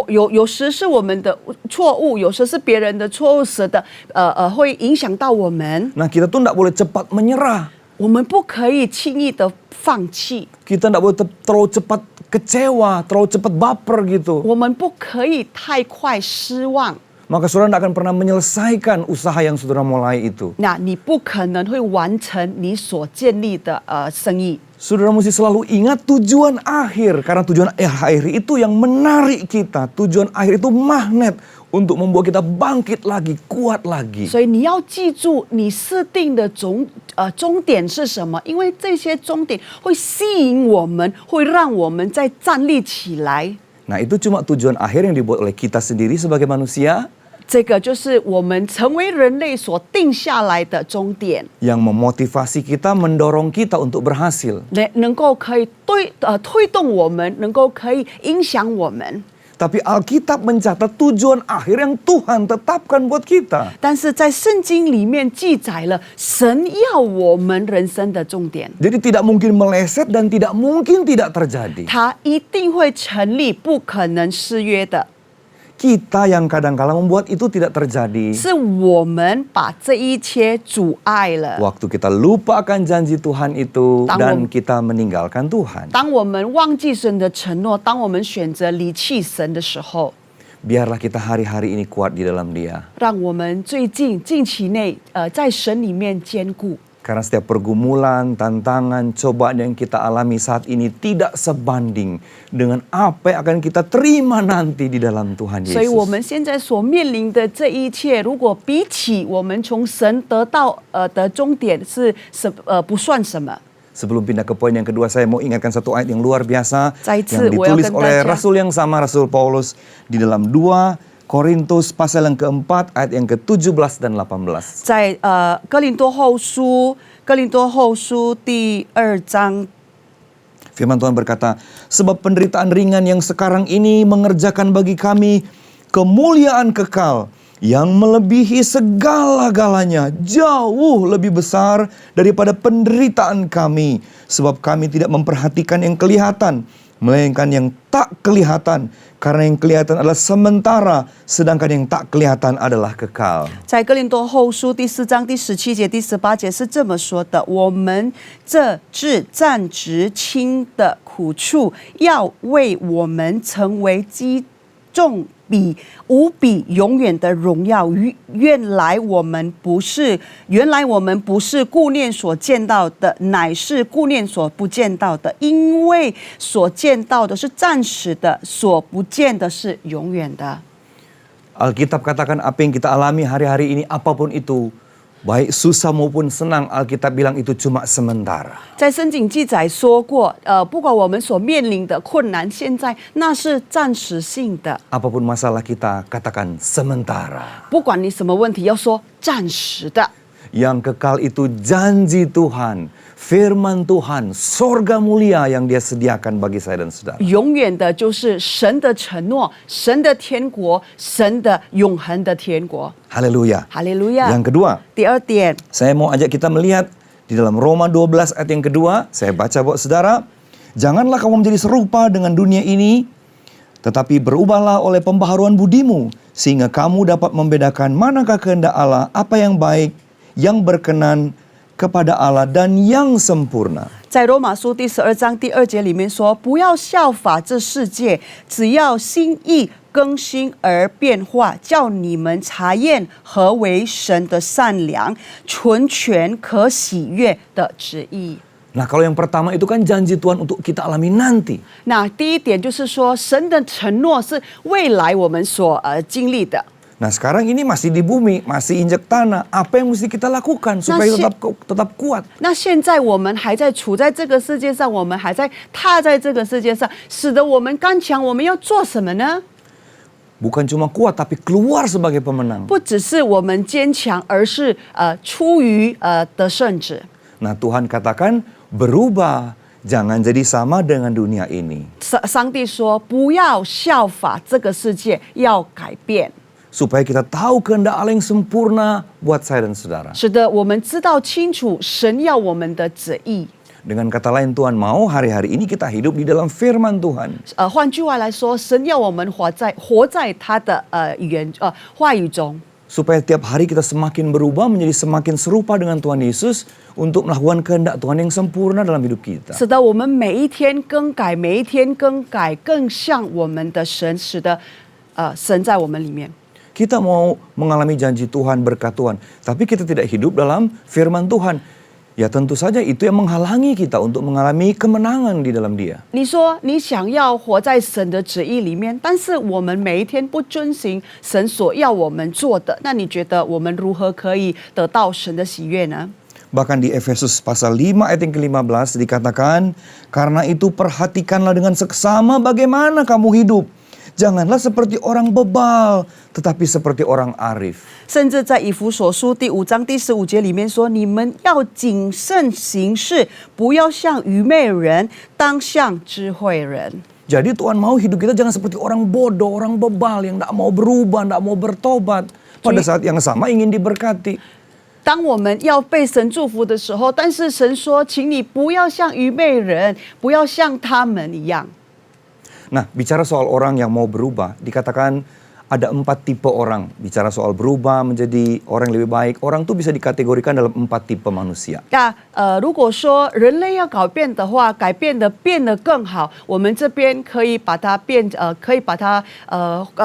有时是我们的错误，有时是别人的错误，使得会影响到我们。 Nah, kita tuh tidak boleh cepat menyerah. 我们不可以轻易的放弃， Kita tidak boleh terlalu cepat kecewa, terlalu cepat baper gitu. 我们不可以太快失望。 Maka saudara tidak akan pernah menyelesaikan usaha yang saudara mulai itu. 那你不可能会完成你所建立的生意。 Saudara mesti selalu ingat tujuan akhir. Karena tujuan akhir itu yang menarik kita. Tujuan akhir itu magnet untuk membuat kita bangkit lagi, kuat lagi. 所以你要记住你设定的终点是什么，因为这些终点会吸引我们，会让我们再站立起来。 Nah, itu cuma tujuan akhir yang dibuat oleh kita sendiri sebagai manusia 这个就是我们成为人类所定下来的终点， yang memotivasi kita, mendorong kita untuk berhasil. 能够可以推动我们，能够可以影响我们。 Tapi Alkitab mencatat tujuan akhir yang Tuhan tetapkan buat kita. 但是在圣经里面记载了神要我们人生的重点， Jadi tidak mungkin meleset dan tidak mungkin tidak terjadi. 它一定会成立，不可能失约的。kita yang kadang-kala membuat itu tidak terjadi. 是我们把这一切阻碍了。 Waktu kita lupa akan janji Tuhan itu dan Tanggung. kita meninggalkan Tuhan. 当我们忘记神的承诺，当我们选择离弃神的时候， Biarlah kita hari-hari ini kuat di dalam Dia. 让我们近期内在神里面坚固。 Karena setiap pergumulan, tantangan, cobaan yang kita alami saat ini tidak sebanding dengan apa yang akan kita terima nanti di dalam Tuhan 所以我 Yesus. 们现在所面临的这一切，如果比起我们从神得到的终点不算什么。 Sebelum pindah ke poin yang kedua, saya mau ingatkan satu ayat yang luar biasa yang 再一次我要 ditulis 跟 oleh 大家 Rasul yang sama, Rasul Paulus di dalam 2 Korintus pasal yang keempat ayat yang ke-17 dan 18. 在哥林多后书第2章， Firman Tuhan berkata, sebab penderitaan ringan yang sekarang ini mengerjakan bagi kami kemuliaan kekal yang melebihi segala-galanya, jauh lebih besar daripada penderitaan kami. Sebab kami tidak memperhatikan yang kelihatan, melainkan yang tak kelihatan. Karena yang kelihatan adalah sementara, sedangkan yang tak kelihatan adalah kekal. 在哥林多后书第4章第17节、第18节是这么说的：我们这至暂值轻的苦处，要为我们成为极重无比永远的荣耀。原来我们不是顾念所见到的，乃是顾念所不见到的。因为所见到的是暂时的，所不见的是永远的。 Alkitab katakan apa yang kita alami hari-hari ini apapun itu, baik susah maupun senang, Alkitab bilang itu cuma sementara. 在圣经记载说过，不管我们所面临的困难，现在那是暂时性的。 Apapun masalah kita, katakan sementara. 不管你什么问题，要说暂时的。 Yang kekal itu janji Tuhan, firman Tuhan, sorga mulia yang Dia sediakan bagi saya dan saudara. 永远的就是神的承诺，神的天国，神的永恒的天国。 Haleluya. 哈利路亚。 Yang kedua, 第二点， saya mau ajak kita melihat di dalam Roma 12 ayat yang kedua, saya baca buat saudara, janganlah kamu menjadi serupa dengan dunia ini, tetapi berubahlah oleh pembaharuan budimu, sehingga kamu dapat membedakan manakah kehendak Allah, apa yang baik, yang berkenan kepada Allah dan yang sempurna. 在罗马书第12章第2节里面说：“不要效法这世界，只要心意更新而变化，叫你们查验何为神的善良、纯全、可喜悦的旨意。” Nah, kalau yang pertama itu kan janji Tuhan untuk kita alami nanti. 那第一点就是说，神的承诺是未来我们所经历的。 Nah, sekarang ini masih di bumi, masih injek tanah. Apa yang mesti kita lakukan supaya tetap kuat? 那现在我们还在处在这个世界上，我们还在踏在这个世界上，使得我们刚强。我们要做什么呢？ Bukan cuma kuat, tapi keluar sebagai pemenang. 不只是我们坚强，而是出于得胜者。 Nah, Tuhan katakan berubah, jangan jadi sama dengan dunia ini. 上帝说：“不要效法这个世界，要改变。” Supaya kita tahu kehendak Allah yang sempurna buat saya dan saudara. 使得我们知道清楚神要我们的旨意。 Dengan kata lain, Tuhan mau hari-hari ini kita hidup di dalam firman Tuhan. 换句话来说，神要我们活在他的话语中。 Supaya tiap hari kita semakin berubah menjadi semakin serupa dengan Tuhan Yesus untuk melakukan kehendak Tuhan yang sempurna dalam hidup kita. 使得我们每一天更改，更像我们的神，使得神在我们里面。 Kita mau mengalami janji Tuhan, berkat Tuhan, tapi kita tidak hidup dalam firman Tuhan. Ya tentu saja itu yang menghalangi kita untuk mengalami kemenangan di dalam Dia. 你说你想要活在神的旨意里面，但是我们每一天不遵行神所要我们做的，那你觉得我们如何可以得到神的喜悦呢？ Bahkan di Efesus pasal 5 ayat yang ke-15 dikatakan, karena itu perhatikanlah dengan seksama bagaimana kamu hidup. Janganlah seperti orang bebal, tetapi seperti orang arif. 甚至在以弗所书第5章第15节里面说：“你们要谨慎行事，不要像愚昧人，当像智慧人。” Jadi Tuhan mau hidup kita jangan seperti orang bodoh, orang bebal yang tidak mau berubah, tidak mau bertobat. Pada saat yang sama ingin diberkati. 当我们要被神祝福的时候，但是神说：“请你不要像愚昧人，不要像他们一样。” Nah, bicara soal orang yang mau berubah, dikatakan ada 4 tipe orang. Bicara soal berubah menjadi orang yang lebih baik, orang tuh bisa dikategorikan dalam 4 tipe manusia. 那如果说人类要改变的话，变得更好，我们这边可以把它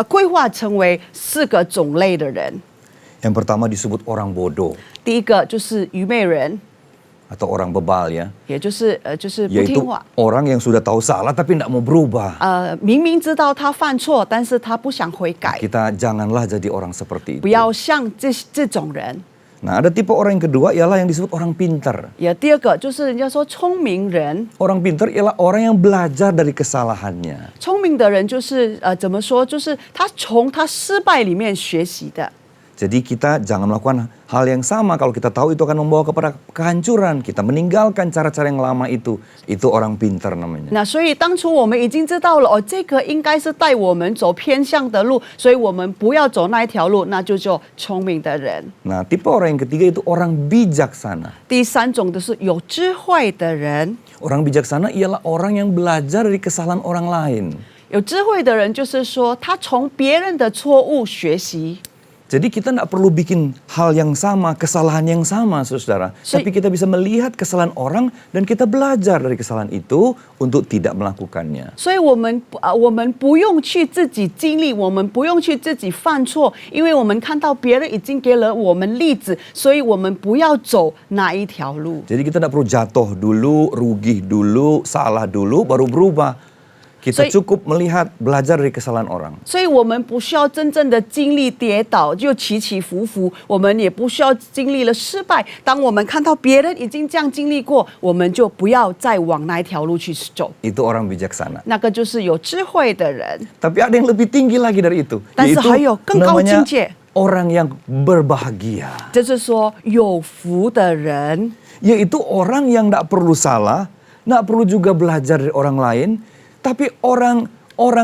规划成为4个种类的人。 Yang pertama disebut orang bodoh 第一个就是愚昧人， atau orang bebal ya. 也就是不听 Yaitu 话。 orang yang sudah tahu salah tapi tidak mau berubah. 明明知道他犯错，但是他不想悔改， Kita janganlah jadi orang seperti 不 itu. 要像这种人。 Nah, ada tipe orang yang kedua ialah yang disebut orang pintar. 也第二个就是人家说聪明人， Orang pintar ialah orang yang belajar dari kesalahannya. 聪明的人就是怎么说？就是他从他失败里面学习的。 Jadi kita jangan melakukan hal yang sama kalau kita tahu itu akan membawa kepada kehancuran. Kita meninggalkan cara-cara yang lama itu. Itu orang pintar namanya. 那所以当初我们已经知道了哦，这个应该是带我们走偏向的路，所以我们不要走那一条路，那就叫聪明的人。 Nah, tipe orang yang ketiga itu orang bijaksana. 第三种的是有智慧的人， Orang bijaksana ialah orang yang belajar dari kesalahan orang lain. 有智慧的人就是说他从别人的错误学习。 Jadi kita tidak perlu bikin hal yang sama, kesalahan yang sama, saudara. Tapi kita bisa melihat kesalahan orang dan kita belajar dari kesalahan itu untuk tidak melakukannya. 所以我们不用去自己经历，我们不用去自己犯错，因为我们看到别人已经给了我们例子，所以我们不要走那一条路。 Jadi kita tidak perlu jatuh dulu, rugi dulu, salah dulu, baru berubah. Kita cukup melihat, belajar dari kesalahan orang. 所以我们不需要真正的经历跌倒，就起起伏伏；我们也不需要经历了失败。当我们看到别人已经这样经历过，我们就不要再往那一条路去走。 Itu orang bijaksana. 那个就是有智慧的人。 Tapi ada yang lebih tinggi lagi dari itu. 但是还有更高境界。 orang yang berbahagia. 就是说有福的人， Yaitu orang yang tidak perlu salah, tidak perlu juga belajar dari orang lain, tapi orang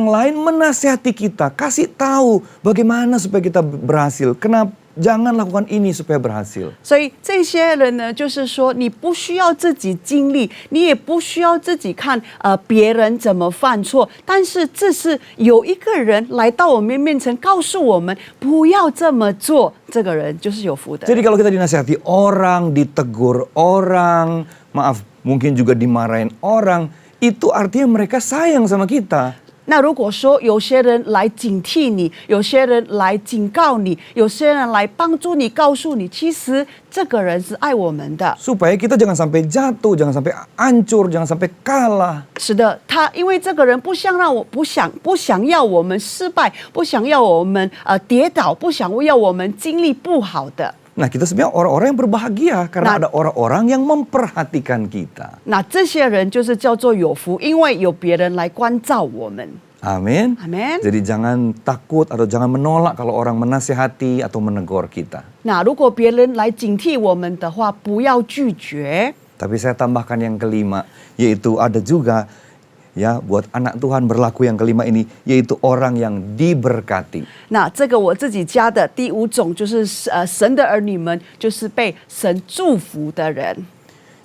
lain menasihati kita, kasih tahu bagaimana supaya kita berhasil. Kenapa? Jangan lakukan ini supaya berhasil. 所以这些人呢，就是说你不需要自己经历，你也不需要自己看别人怎么犯错，但是这是有一个人来到我们面前，告诉我们不要这么做，这个人就是有福的。 Jadi kalau kita dinasihati orang, ditegur orang, maaf mungkin juga dimarahin orang, itu artinya mereka sayang sama kita. 那如果说有些人来警惕你，有些人来警告你，有些人来帮助你，告诉你，其实这个人是爱我们的。 Supaya kita jangan sampai jatuh, jangan sampai hancur, jangan sampai kalah. 是的，他因为这个人不想要我们失败，不想要我们跌倒，不想要我们经历不好的。 Nah, kita sebenarnya orang-orang yang berbahagia karena ada orang-orang yang memperhatikan kita. 那这些人就是叫做有福，因为有别人来关照我们。 Amin. Amin. Jadi jangan takut atau jangan menolak kalau orang menasihati atau menegur kita. 那如果别人来警惕我们的话，不要拒绝。 Tapi saya tambahkan yang kelima, yaitu ada juga ya buat anak Tuhan berlaku yang kelima ini, yaitu orang yang diberkati. 那这个我自己加的第五种就是神的儿女们，就是被神祝福的人。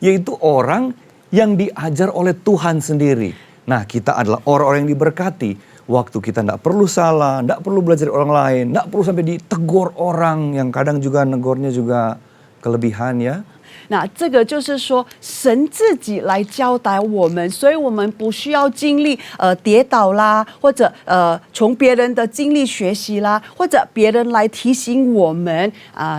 Yaitu orang yang diajar oleh Tuhan sendiri. Nah, kita adalah orang-orang yang diberkati. Waktu kita tidak perlu salah, tidak perlu belajar dari orang lain, tidak perlu sampai ditegur orang yang kadang juga negornya juga kelebihan ya. 那这个就是说，神自己来教导我们，所以我们不需要经历跌倒啦，或者从别人的经历学习啦，或者别人来提醒我们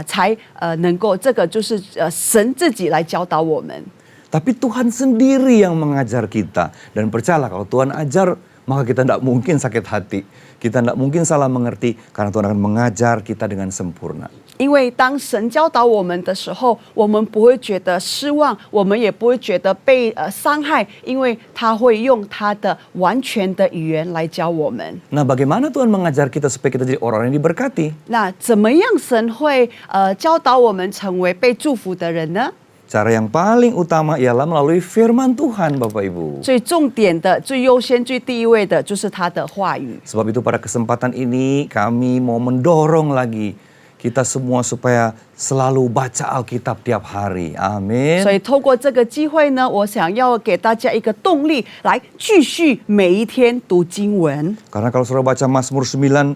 才能够这个就是神自己来教导我们。 Tapi Tuhan sendiri yang mengajar kita. Dan percayalah kalau Tuhan ajar, maka kita tidak mungkin sakit hati. Kita tidak mungkin salah mengerti karena Tuhan akan mengajar kita dengan sempurna. 因为当神教导我们的时候，我们不会觉得失望，我们也不会觉得被伤害，因为他会用他的完全的语言来教我们。 Nah, bagaimana Tuhan mengajar kita supaya kita jadi orang yang diberkati? 那怎么样神会教导我们成为被祝福的人呢？ Cara yang paling utama ialah melalui firman Tuhan, Bapak Ibu. 最重点的、最优先、最第一位的就是他的话语。 Sebab itu pada kesempatan ini kami mau mendorong lagi kita semua supaya selalu baca Alkitab tiap hari. Amin. 所以透过这个机会呢，我想要给大家一个动力，来继续每一天读经文。 Karena kalau saudara baca Mazmur 19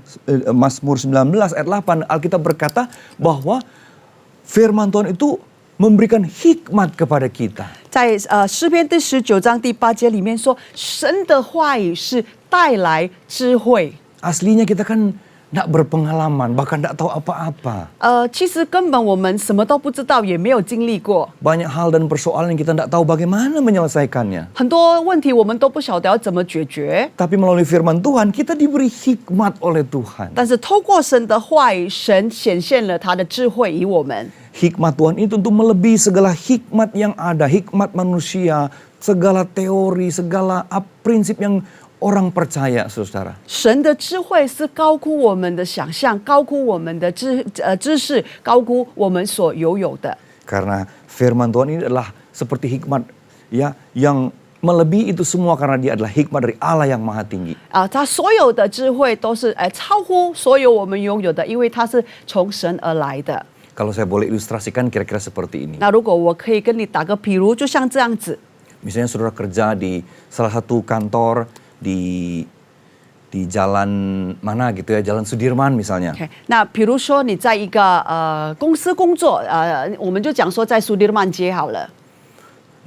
ayat 8, Alkitab berkata bahwa firman Tuhan itu memberikan hikmat kepada kita. 在诗篇第19章第8节里面说，神的话语是带来智慧。 Aslinya kita kan tidak berpengalaman, bahkan tidak tahu apa-apa. 其实根本我们什么都不知道，也没有经历过。 Banyak hal dan persoalan yang kita tidak tahu bagaimana menyelesaikannya. 很多问题我们都不晓得要怎么解决。 Tapi melalui firman Tuhan, kita diberi hikmat oleh Tuhan. 但是透过神的话语，神显现了他的智慧于我们。 Hikmat Tuhan itu untuk melebihi segala hikmat yang ada, hikmat manusia, segala teori, segala prinsip yang orang percaya, saudara. 神的智慧是高估我们的想象，高估我们的知识，高估我们所拥有的。 Karena firman Tuhan ini adalah seperti hikmat ya yang melebihi itu semua karena dia adalah hikmat dari Allah yang maha tinggi. 他所有的智慧都是超乎所有我们拥有的，因为它是从神而来的。 Kalau saya boleh ilustrasikan kira-kira seperti ini. 那如果我可以跟你打个比如，就像这样子。 Misalnya saudara kerja di salah satu kantor di jalan mana gitu ya, Jalan Sudirman misalnya. OK， 那比如说你在一个公司工作，我们就讲说在苏迪曼街好了。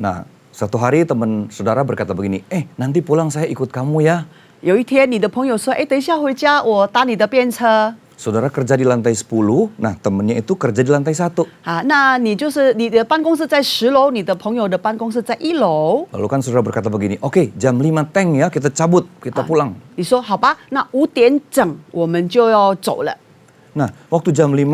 Nah, suatu hari teman saudara berkata begini, nanti pulang saya ikut kamu ya. 有一天你的朋友说，等一下回家我搭你的便车。 Saudara kerja di lantai 10, nah temennya itu kerja di lantai 1. 那你就是你的办公室在10楼，你的朋友的办公室在1楼。 Lalu kan saudara berkata begini, oke, jam 5 teng ya, kita cabut, kita pulang. 你说好吧，那5点整我们就要走了。 Nah, waktu jam 5,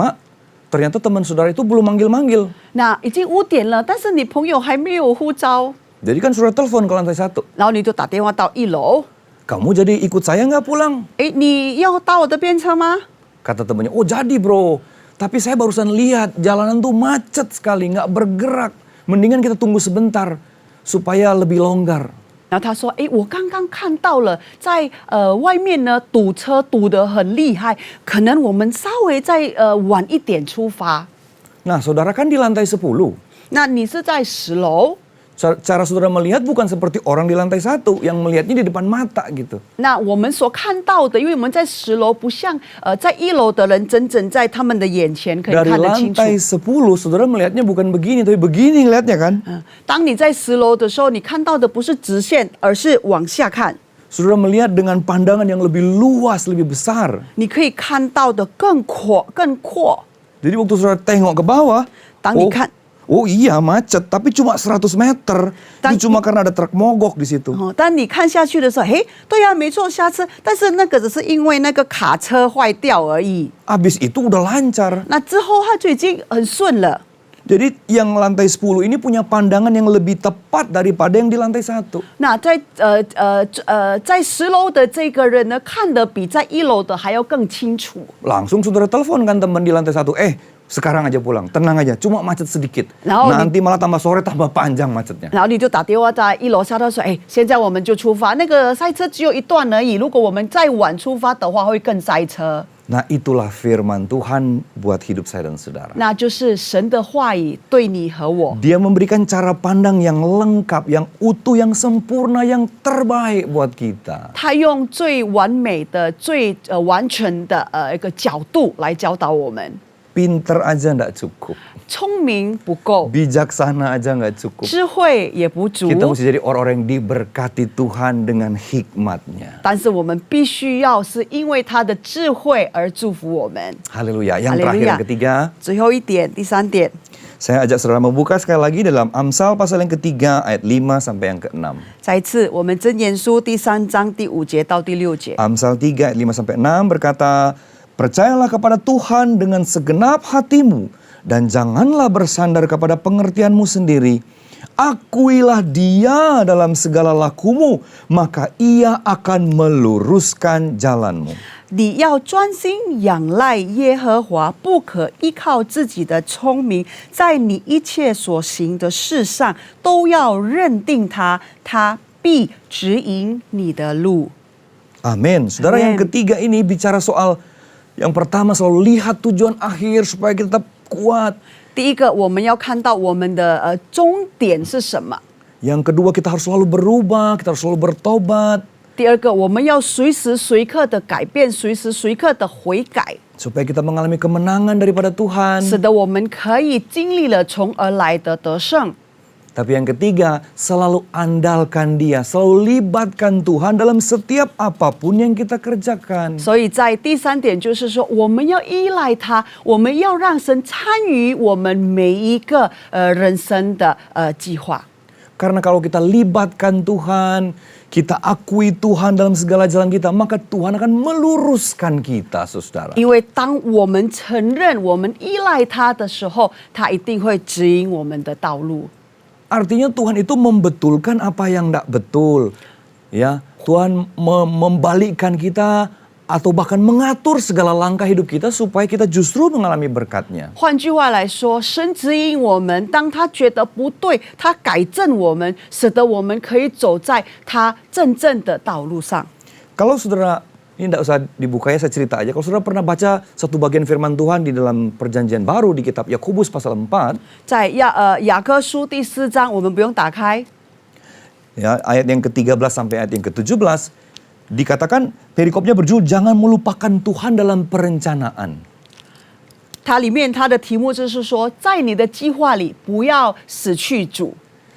ternyata teman saudara itu belum manggil-manggil. 那已经5点了，但是你朋友还没有呼召， Jadi kan saudara telepon ke lantai 1. 然后你就打电话到1楼。 Kamu jadi ikut saya nggak pulang? 你要搭我的便车吗？ Kata temannya, oh jadi bro. Tapi saya barusan lihat jalanan tuh macet sekali, nggak bergerak. Mendingan kita tunggu sebentar supaya lebih longgar. 然后他说：“我刚刚看到了，在外面呢堵车堵得很厉害，可能我们稍微再晚一点出发。” Nah, saudara kan di lantai 10. 那你是在10楼， Cara saudara melihat bukan seperti orang di lantai 1 yang melihatnya di depan mata gitu. 那我们所看到的，因为我们在10楼，不像在1楼的人真正在他们的眼前可以 Dari 看得清楚。 lantai 10, saudara melihatnya bukan begini, tapi begini ngelihatnya kan. 当你在10楼的时候，你看到的不是直线，而是往下看。 Saudara melihat dengan pandangan yang lebih luas, lebih besar. 你可以看到的更阔。 Jadi waktu saudara tengok ke bawah, 当你看 oh iya macet, tapi cuma 100 meter. Itu cuma karena ada truk mogok di situ. 当你看下去的时候，对呀，没错，下车，但是那个只是因为那个卡车坏掉而已。 Abis itu udah lancar. 那之后它就已经很顺了。 Jadi yang lantai 10 ini punya pandangan yang lebih tepat daripada yang di lantai 1. 那在10楼的这个人呢，看得比在1楼的还要更清楚。 Langsung saudara telepon kan teman di lantai 1. Sekarang aja pulang, tenang aja, cuma macet sedikit. Nah, Nanti malah tambah sore tambah panjang macetnya. 然后你就打电话在1楼下头说，现在我们就出发，那个塞车只有一段而已，如果我们再晚出发的话，会更塞车。 Nah itulah firman Tuhan buat hidup saya dan saudara. 那就是神的话语对你和我。 Dia memberikan cara pandang yang lengkap, yang utuh, yang sempurna, yang terbaik buat kita. 他用最完美的、最完全的一个角度来教导我们。 Pinter aja nggak cukup. 聪明不够， Bijaksana aja nggak cukup. 智慧也不足。 Kita mesti jadi orang-orang yang diberkati Tuhan dengan hikmatnya. 但是我们必须要是因为他的智慧而祝福我们。 Haleluya. Yang terakhir yang ketiga. 最后一点，第3点， Saya ajak saudara membuka sekali lagi dalam Amsal pasal yang ketiga ayat 5 sampai yang ke-6. 再一次，我们箴言书第3章第5节到第6节。 Amsal 3 ayat 5 sampai 6 berkata, percayalah kepada Tuhan dengan segenap hatimu dan janganlah bersandar kepada pengertianmu sendiri. Akuilah Dia dalam segala lakumu, maka Ia akan meluruskan jalanmu. 你要专心仰赖耶和华，不可依靠自己的聪明，在你一切所行的事上都要认定他，他必指引你的路。 Amin. Saudara, Amin. yang ketiga ini bicara soal Yang pertama selalu lihat tujuan akhir supaya kita tetap kuat. 第一个，我们要看到我们的终点是什么。 Yang kedua kita harus selalu berubah, kita harus selalu bertobat. 第二个，我们要随时随刻的改变，随时随刻的悔改， Supaya kita mengalami kemenangan daripada Tuhan. 使得我们可以经历了从而来的得胜。 Tapi yang ketiga, selalu andalkan Dia, selalu libatkan Tuhan dalam setiap apapun yang kita kerjakan. 所以在第三点就是说，我们要依赖他，我们要让神参与我们每一个人生的计划。 Karena kalau kita libatkan Tuhan, kita akui Tuhan dalam segala jalan kita, maka Tuhan akan meluruskan kita, saudara. 因为当我们承认、我们依赖他的时候，他一定会指引我们的道路。 Artinya Tuhan itu membetulkan apa yang tidak betul. Ya, Tuhan membalikkan kita atau bahkan mengatur segala langkah hidup kita supaya kita justru mengalami berkat-Nya. 换句话来说，神指引我们，当他觉得不对，他改正我们，使得我们可以走在他真正的道路上。 Kalau saudara, ini tidak usah dibuka ya, saya cerita aja. Kalau saudara pernah baca satu bagian firman Tuhan di dalam perjanjian baru di kitab Yakobus pasal 4. 在雅各书第4章，我们不用打开。 Ya, ayat yang ke-13 sampai ayat yang ke-17. Dikatakan perikopnya berjudul jangan melupakan Tuhan dalam perencanaan. 它里面它的题目就是说，在你的计划里不要死去主。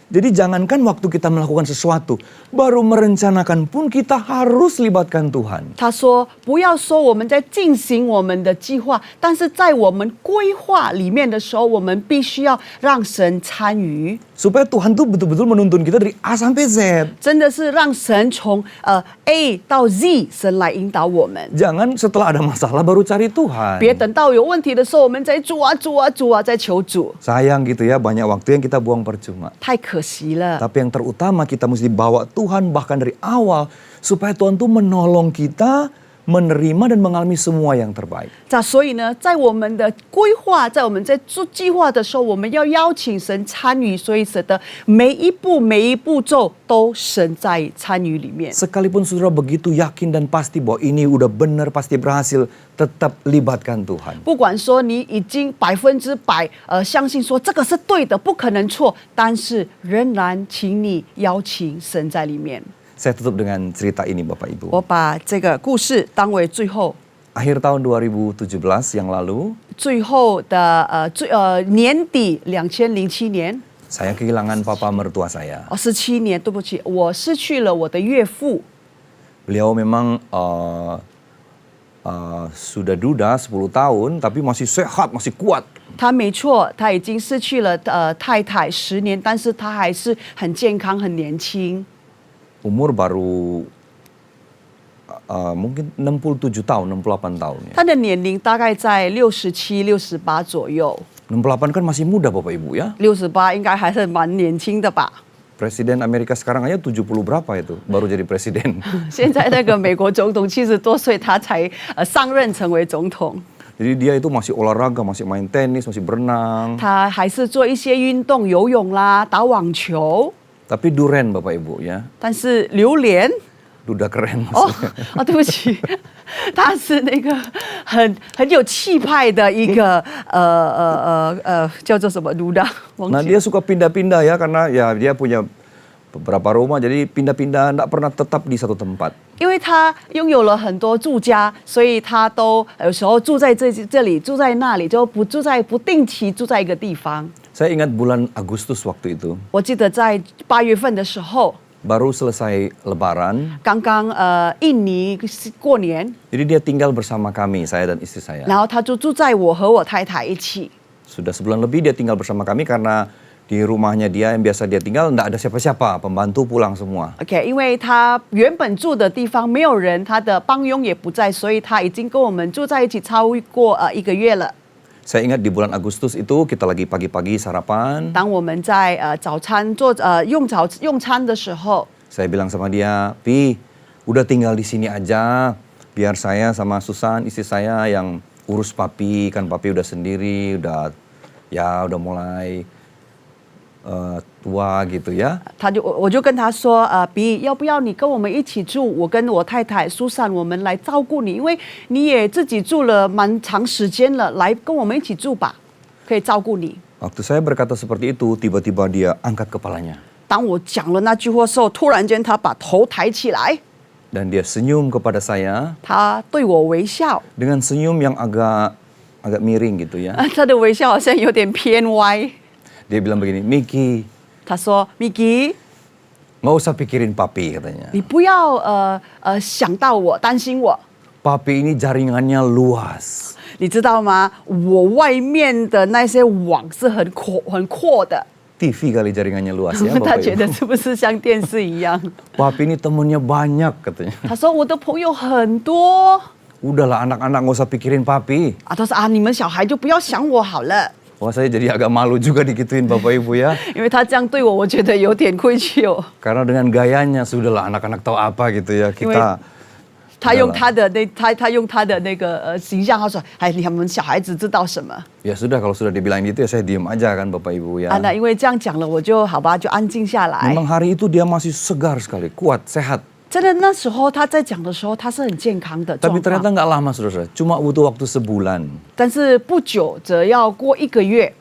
Jadi jangankan waktu kita melakukan sesuatu, baru merencanakan pun kita harus libatkan Tuhan. 他说：“不要说我们在进行我们的计划，但是在我们规划里面的时候，我们必须要让神参与， Supaya Tuhan tuh betul-betul menuntun kita dari A sampai Z. 真的是让神从A 到 Z 神来引导我们。 Jangan setelah ada masalah baru cari Tuhan. 别等到有问题的时候，我们再主啊主啊主啊，再求主， Sayang gitu ya, banyak waktu yang kita buang percuma. 太可惜了。 Tapi yang terutama kita mesti bawa Tuhan bahkan dari awal supaya Tuhan tuh menolong kita menerima dan mengalami semua yang terbaik. 所以呢，在我们的规划，在我们在做计划的时候，我们要邀请神参与，所以使得每一步骤都神在参与里面。 Sekalipun saudara begitu yakin dan pasti bahwa ini udah benar, pasti berhasil, tetap libatkan Tuhan. 不管说你已经100%相信说这个是对的，不可能错，但是仍然请你邀请神在里面。 Saya tutup dengan cerita ini Bapak Ibu. 我把这个故事当为最后 Akhir tahun 2017 yang lalu, 最后的年底2007年 saya kehilangan papa mertua saya. 17年，对不起，我失去了我的岳父。 Beliau memang sudah duda 10 tahun, tapi masih sehat, masih kuat. 他没错，他已经失去了太太10年，但是他还是很健康、很年轻。 Umur baru mungkin 67 tahun, 68 tahun. Ya. 他的年龄大概在67、68左右。 68 kan masih muda Bapak Ibu ya. 68应该还是蛮年轻的吧？ Presiden Amerika sekarang aja 70 berapa itu, baru jadi presiden. 现在那个美国总统70多岁，他才上任成为总统。 Jadi dia itu masih olahraga, masih main tenis, masih berenang. 他还是做一些运动，游泳啦，打网球。 Tapi duren Bapak Ibu ya. 但是榴莲 Duda keren 哦 maksudnya. 对不起，他是那个很有气派的一个叫做什么卢达？ Nah dia suka pindah-pindah ya karena ya dia punya beberapa rumah jadi pindah-pindah, enggak pernah tetap di satu tempat. 因为他拥有了很多住家，所以他都有时候住在这里，住在那里，就不定期住在一个地方。 Saya ingat bulan Agustus waktu itu. 我记得在8月份的时候， Baru selesai Lebaran. 刚刚印尼过年， Jadi dia tinggal bersama kami, saya dan istri saya. 然后他就住在我和我太太一起。 Sudah sebulan lebih dia tinggal bersama kami karena di rumahnya dia yang biasa dia tinggal enggak ada siapa-siapa, pembantu pulang semua. OK， 因为他原本住的地方没有人，他的帮佣也不在，所以他已经跟我们住在一起超过1个月了。 Saya ingat di bulan Agustus itu kita lagi pagi-pagi sarapan. 当我们在早餐用餐的时候， Saya bilang sama dia, Pi, udah tinggal di sini aja. Biar saya sama Susan, istri saya yang urus papi. Kan papi udah sendiri, udah mulai tua gitu ya. 我就跟他说，比要不要你跟我们一起住？我跟我太太苏珊，我们来照顾你，因为你也自己住了蛮长时间了，来跟我们一起住吧，可以照顾你。 Waktu saya berkata seperti itu, tiba-tiba dia angkat kepalanya. 当我讲了那句话的时候，突然间他把头抬起来， Dan dia senyum kepada saya 他对我微笑， dengan senyum yang agak miring gitu ya. 他的微笑好像有点偏歪。 Dia bilang begini, Miki, 他说：“Miki， nggak usah pikirin papi katanya. 你不要想到我，担心我。 Papi ini jaringannya luas. 你知道吗？我外面的那些网是很阔的。 TV kali jaringannya luas ya 他 Bapak 觉 Ibu. 得是不是像电视一样？ Papi ini temennya banyak katanya. 他说我的朋友很多。 Udahlah anak-anak nggak usah pikirin papi. 他说你们小孩就不要想我好了， Wah saya jadi agak malu juga digituin Bapak Ibu ya. 因为他这样对我，我觉得有点愧疚。 Karena dengan gayanya sudahlah anak-anak tahu apa gitu ya. Kita 他用他的那个形象，他说：“哎，你们小孩子知道什么？” ya sudah kalau sudah dibilang gitu ya saya diem aja kan Bapak Ibu ya. 那因为这样讲了，我就好吧，就安静下来。 Memang hari itu dia masih segar sekali, kuat, sehat. 真的，那时候他在讲的时候，他是很健康的状 Tapi 况 ternyata，nggak lama saudara, cuma butuh waktu sebulan. 但是不久则要过1个月，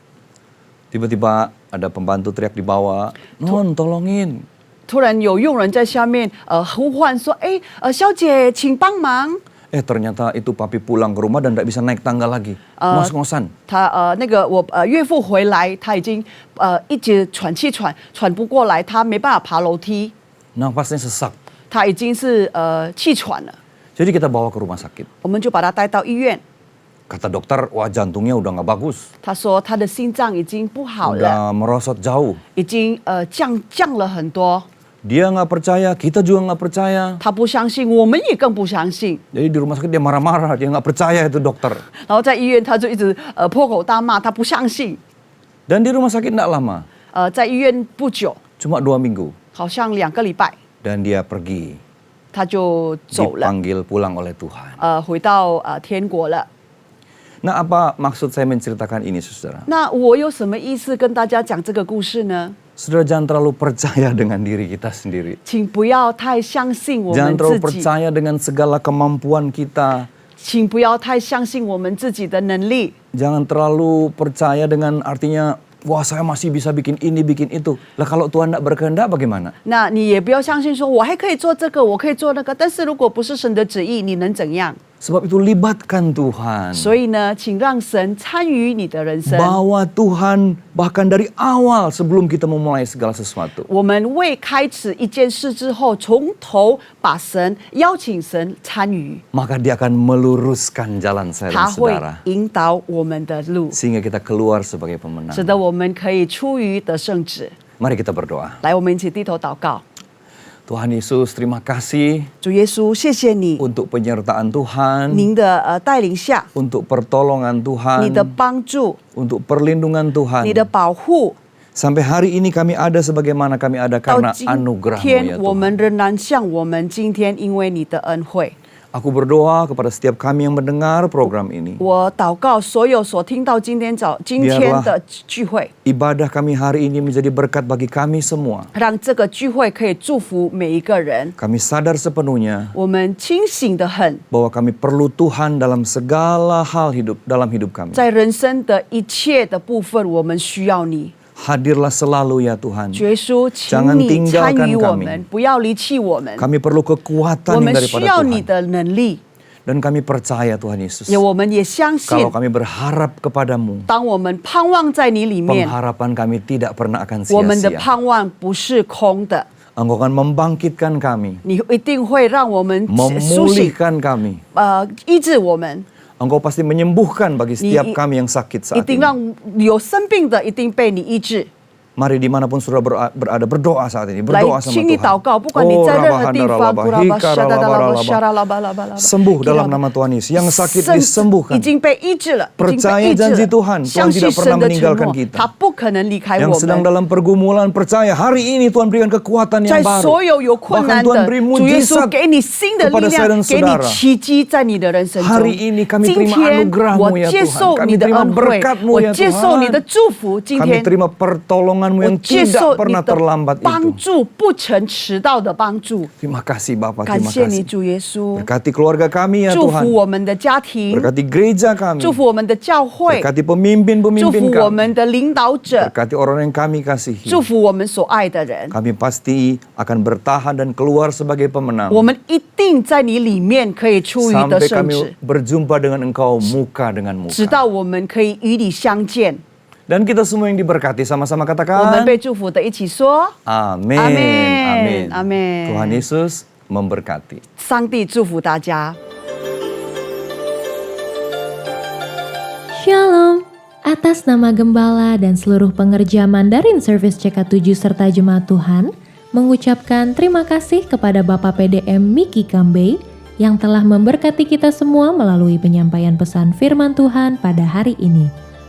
Tiba-tiba ada pembantu teriak di bawah, Non tolongin. 突然有佣人在下面呼唤说：“哎，小姐，请帮忙。” Ternyata itu papi pulang ke rumah dan tidak bisa naik tangga lagi, ngos-ngosan. 他那个我岳父回来，他已经一直喘气喘不过来，他没办法爬楼梯， Nafasnya sesak. 他已经是气喘了。 Jadi kita bawa ke rumah sakit. 我们就把他带到医院。 Kata dokter, wah jantungnya udah nggak bagus, 他说他的心脏已经不好了， udah merosot jauh. 已经降了很多。 Dia nggak percaya, kita juga nggak percaya. 他不相信，我们也更不相信。 Jadi di rumah sakit dia marah-marah, dia nggak percaya itu dokter. 然后在医院他就一直破口大骂，他不相信。 Dan di rumah sakit nggak lama, 在医院不久， cuma 2 minggu. 好像2个礼拜， Dan dia pergi, 他就走了， dipanggil pulang oleh Tuhan. 回到天国了。 Nah apa maksud saya menceritakan ini saudara? 那我有什么意思跟大家讲这个故事呢？ Saudara jangan terlalu percaya dengan diri kita sendiri. 请不要太相信我 Jangan 们 terlalu 自己， percaya dengan segala kemampuan kita. 请不要太相信我们自己的能力。 Jangan terlalu percaya dengan artinya, wah saya masih bisa bikin ini, bikin itu. Lah kalau Tuhan tidak berkehendak bagaimana? 那你也不要相信说我还可以做这个，我可以做那个，但是如果不是神的旨意，你能怎样？ Sebab itu libatkan Tuhan. 所以呢，请让神参与你的人生。 Bawa Tuhan bahkan dari awal sebelum kita memulai segala sesuatu. 我们未开始一件事之后，从头把神邀请神参与， Maka dia akan meluruskan jalan saya 他 dan 会 saudara. 引导我们的路， Sehingga kita keluar sebagai pemenang. 使得我们可以出于得胜者。 Mari kita berdoa. 来，我们一起低头祷告。 Tuhan Yesus, terima kasih 主耶稣，谢谢你， untuk penyertaan Tuhan, 您的带领下， untuk pertolongan 你 Tuhan, 的帮助， untuk perlindungan 你 Tuhan. 的保护。 Sampai hari ini kami ada sebagaimana kami ada 到 karena 今 anugerah-Mu 天 ya 我 Tuhan. 们仍然像我们今天因为你的恩惠。 Aku berdoa kepada setiap kami yang mendengar program ini. 我祷告所有所听到今天的聚会， Ibadah kami hari ini menjadi berkat bagi kami semua. 让这个聚会可以祝福每一个人。 Kami sadar sepenuhnya 我们清醒的很， bahwa kami perlu Tuhan dalam segala hal dalam hidup kami. 在人生的一切的部分，我们需要你。 Hadirlah selalu ya Tuhan. 主耶稣，请 Jangan 你参 tinggalkan 与我 kami. 们，不要离弃我们。 Kami perlu 我 kekuatan 们 yang 需 daripada 要你 Tuhan. 的能力， Dan kami percaya Tuhan Yesus. 我们也相信， Kalau kami berharap kepadamu, 当我们盼望在你里面， pengharapan kami tidak pernah akan 我们的 sia-sia. 盼望不是空的。 Engkau akan membangkitkan kami, 你一定会让我们苏醒， memulihkan kami. 医治我们， Engkau pasti menyembuhkan bagi setiap Ni- kami yang sakit 一 saat 定 ini. 让有生病的一定被你医治。 Mari dimanapun saudara berada, berdoa saat ini. 来， Berdoa sama 请你 Tuhan. 祷告，不管你在任何地方， Sembuh dalam nama Tuhan Yesus. Yang sakit 已 disembuhkan. 经被医治了，已经 Percaya 被医治 janji 了。 Tuhan, Tuhan 相信 tidak pernah 神的承 meninggalkan 诺， kita. 他不可能离开 Yang 我 sedang 们。 dalam pergumulan percaya hari ini Tuhan berikan kekuatan 在 yang 所 baru. 有有困 Bahkan 难 Tuhan 的， beri 主耶稣 mujizat 给你新的力 kepada saya 量， dan 给你 saudara. 奇迹在你的人生中。 Hari ini kami 今 terima 天 anugerah-Mu 我 ya 接 Tuhan. 受 Kami 你的 terima 恩惠， berkat-Mu 我 ya 接受你的 Tuhan. 祝福。今 Kami 天 terima pertolongan pertolonganmu 我 yang 接 tidak 受你 pernah 的 terlambat 帮 itu. 助，不曾迟到的帮助。 Terima kasih Bapa, 感 terima 谢你， kasih. 主耶稣， Berkati keluarga kami ya 祝福 Tuhan. 我们的家庭， Berkati gereja kami. 祝福我们的教会， Berkati 祝 pemimpin-pemimpin 福我 kami. 们的领导者， Berkati orang yang kami kasihi. 祝福我们所爱的人。 Kami pasti akan bertahan dan keluar sebagai pemenang. 我们一定在你里面可以出于得 Sampai 胜 kami 之， berjumpa dengan Engkau muka dengan 直 muka. 到我们可以与你相见。 Dan kita semua yang diberkati sama-sama 我们 katakan 被祝福的一起说 Amin. Amin. Amin. Amin. Tuhan Yesus memberkati. 上帝祝福大家。 Shalom. Atas nama Gembala dan seluruh pengerja Mandarin Service CK7 serta Jemaat Tuhan, mengucapkan terima kasih kepada Bapak PDM Miki Kambei yang telah memberkati kita semua melalui penyampaian pesan firman Tuhan pada hari ini.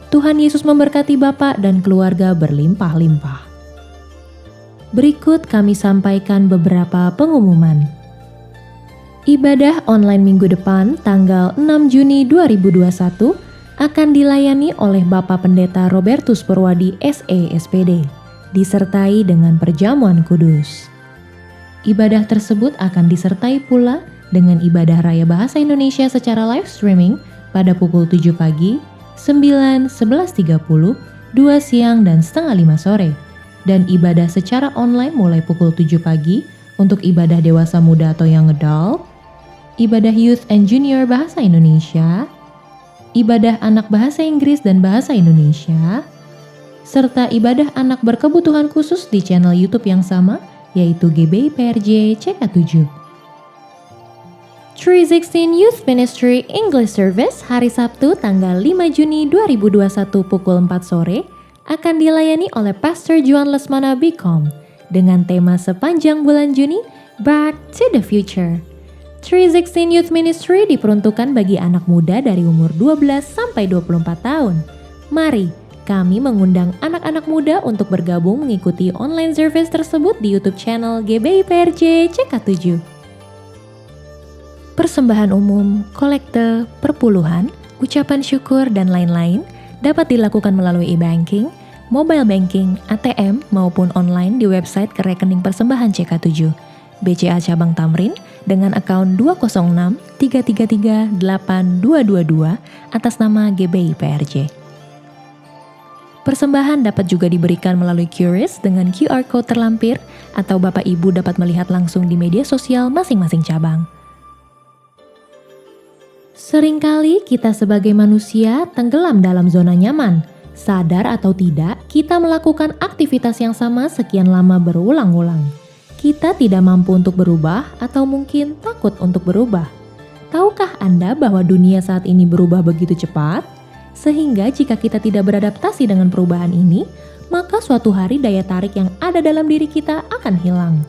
Tuhan Yesus memberkati Bapak dan keluarga berlimpah-limpah. Berikut kami sampaikan beberapa pengumuman. Ibadah online minggu depan tanggal 6 Juni 2021 akan dilayani oleh Bapak Pendeta Robertus Purwadi SE SPD, disertai dengan perjamuan kudus. Ibadah tersebut akan disertai pula dengan ibadah raya bahasa Indonesia secara live streaming pada pukul 7 pagi, 9, 11.30, 2 siang, dan setengah 5 sore. Dan ibadah secara online mulai pukul 7 pagi untuk ibadah dewasa muda atau young adult, ibadah youth and junior bahasa Indonesia, ibadah anak bahasa Inggris dan bahasa Indonesia, serta ibadah anak berkebutuhan khusus di channel YouTube yang sama, yaitu GBI PRJ CK7. 316 Youth Ministry English Service hari Sabtu tanggal 5 Juni 2021 pukul 4 sore akan dilayani oleh Pastor Juan Lesmana Bikom dengan tema sepanjang bulan Juni, Back to the Future. 316 Youth Ministry diperuntukkan bagi anak muda dari umur 12 sampai 24 tahun. Mari, kami mengundang anak-anak muda untuk bergabung mengikuti online service tersebut di YouTube channel GBI PRJ CK7. Persembahan umum, kolekte, perpuluhan, ucapan syukur, dan lain-lain dapat dilakukan melalui e-banking, mobile banking, ATM, maupun online di website ke rekening persembahan CK7, BCA Cabang Tamrin, dengan akaun 206 333 8222 atas nama GBI PRJ. Persembahan dapat juga diberikan melalui QRIS dengan QR Code terlampir, atau Bapak Ibu dapat melihat langsung di media sosial masing-masing cabang. Seringkali kita sebagai manusia tenggelam dalam zona nyaman. Sadar atau tidak, kita melakukan aktivitas yang sama sekian lama berulang-ulang. Kita tidak mampu untuk berubah atau mungkin takut untuk berubah. Tahukah Anda bahwa dunia saat ini berubah begitu cepat? Sehingga jika kita tidak beradaptasi dengan perubahan ini, maka suatu hari daya tarik yang ada dalam diri kita akan hilang.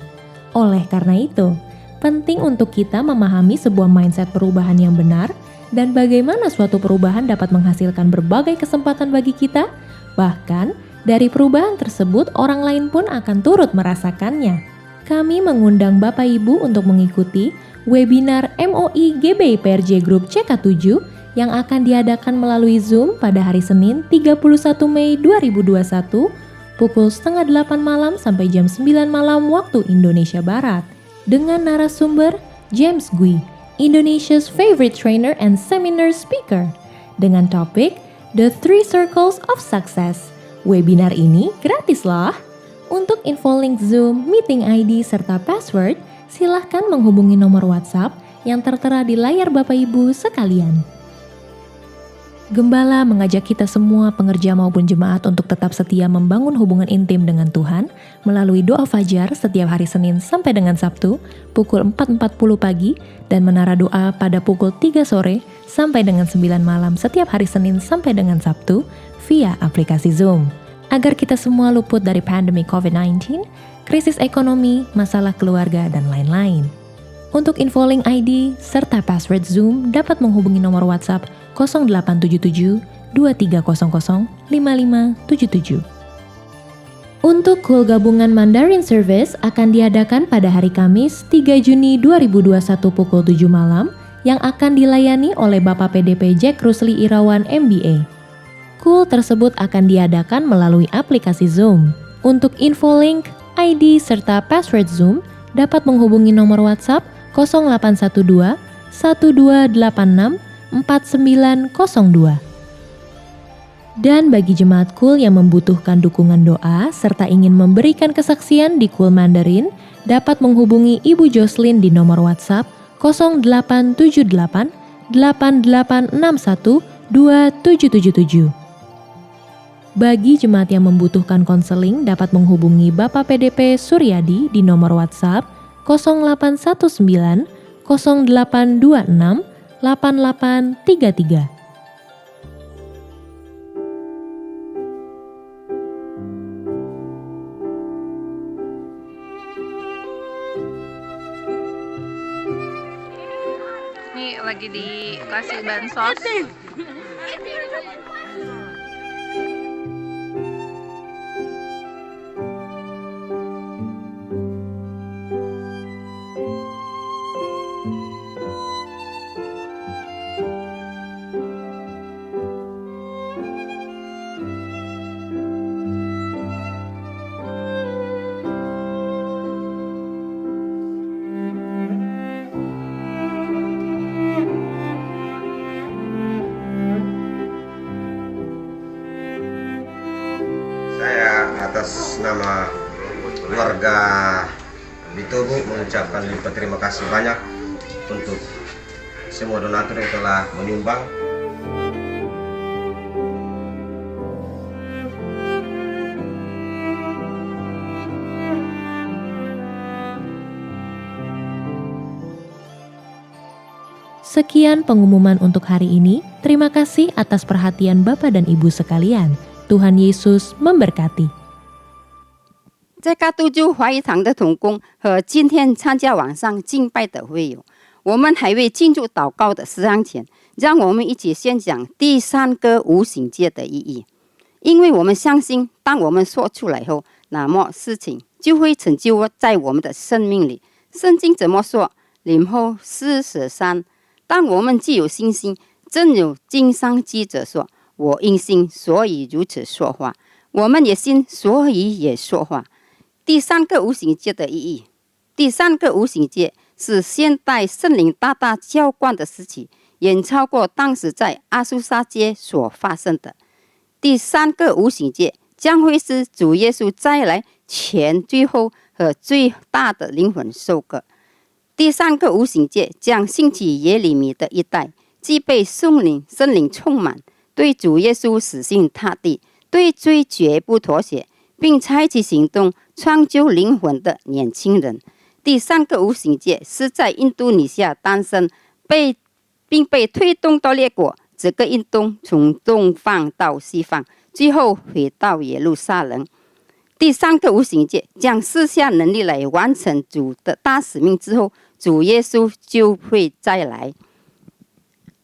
Oleh karena itu, penting untuk kita memahami sebuah mindset perubahan yang benar dan bagaimana suatu perubahan dapat menghasilkan berbagai kesempatan bagi kita. Bahkan, dari perubahan tersebut orang lain pun akan turut merasakannya. Kami mengundang Bapak Ibu untuk mengikuti webinar MOI GBI PRJ Group CK7 yang akan diadakan melalui Zoom pada hari Senin 31 Mei 2021 pukul setengah 8 malam sampai jam 9 malam waktu Indonesia Barat dengan narasumber James Gui, Indonesia's favorite trainer and seminar speaker, dengan topik The 3 Circles of Success. Webinar ini gratis loh. Untuk info link Zoom, meeting ID, serta password, silahkan menghubungi nomor WhatsApp yang tertera di layar Bapak Ibu sekalian. Gembala mengajak kita semua pengerja maupun jemaat untuk tetap setia membangun hubungan intim dengan Tuhan melalui doa fajar setiap hari Senin sampai dengan Sabtu pukul 4.40 pagi dan menara doa pada pukul 3 sore sampai dengan 9 malam setiap hari Senin sampai dengan Sabtu via aplikasi Zoom. Agar kita semua luput dari pandemi COVID-19, krisis ekonomi, masalah keluarga, dan lain-lain. Untuk info link ID serta password Zoom dapat menghubungi nomor WhatsApp 0877 2300 5577. Untuk Cool Gabungan Mandarin Service akan diadakan pada hari Kamis 3 Juni 2021 pukul 7 malam yang akan dilayani oleh Bapak PDP Jack Rusli Irawan MBA. Cool tersebut akan diadakan melalui aplikasi Zoom. Untuk info link, ID, serta password Zoom dapat menghubungi nomor WhatsApp 0812 1286 4902. Dan bagi jemaat KUL yang membutuhkan dukungan doa serta ingin memberikan kesaksian di KUL Mandarin, dapat menghubungi Ibu Jocelyn di nomor WhatsApp 0878 8861 2777. Bagi jemaat yang membutuhkan konseling dapat menghubungi Bapak PDP Suryadi di nomor WhatsApp 0819 0826 8833. Ini lagi dikasih bansos. Saya atas nama keluarga Bitobu mengucapkan terima kasih banyak untuk semua donatur yang telah menyumbang. Sekian pengumuman untuk hari ini. Terima kasih atas perhatian Bapak dan Ibu sekalian. Tuhan Yesus memberkati. 在嘎都州华语堂的同工和今天参加网上敬拜的会友，我们还未进入祷告的时间前，让我们一起先讲第三个无形界的意义。因为我们相信，当我们说出来后，那么事情就会成就在我们的生命里。圣经怎么说？林后43。当我们既有信心，正有经上记者说：“我因信，所以如此说话。”我们也信，所以也说话。第三个无形界的意义，第三个无形界是现代圣灵大大浇灌的时期，远超过当时在阿苏沙街所发生的。第三个无形界将会是主耶稣再来前最后和最大的灵魂收割。第三个无形界将兴起耶利米的一代，既被圣灵充满，对主耶稣死心塌地，对罪绝不妥协，并采取行动创救灵魂的年轻人。第三个无形界是在印度尼西亚诞生，并被推动到列国。这个运动从东方到西方，最后回到耶路撒冷。第三个无形界将施下能力来完成主的大使命之后，主耶稣就会再来。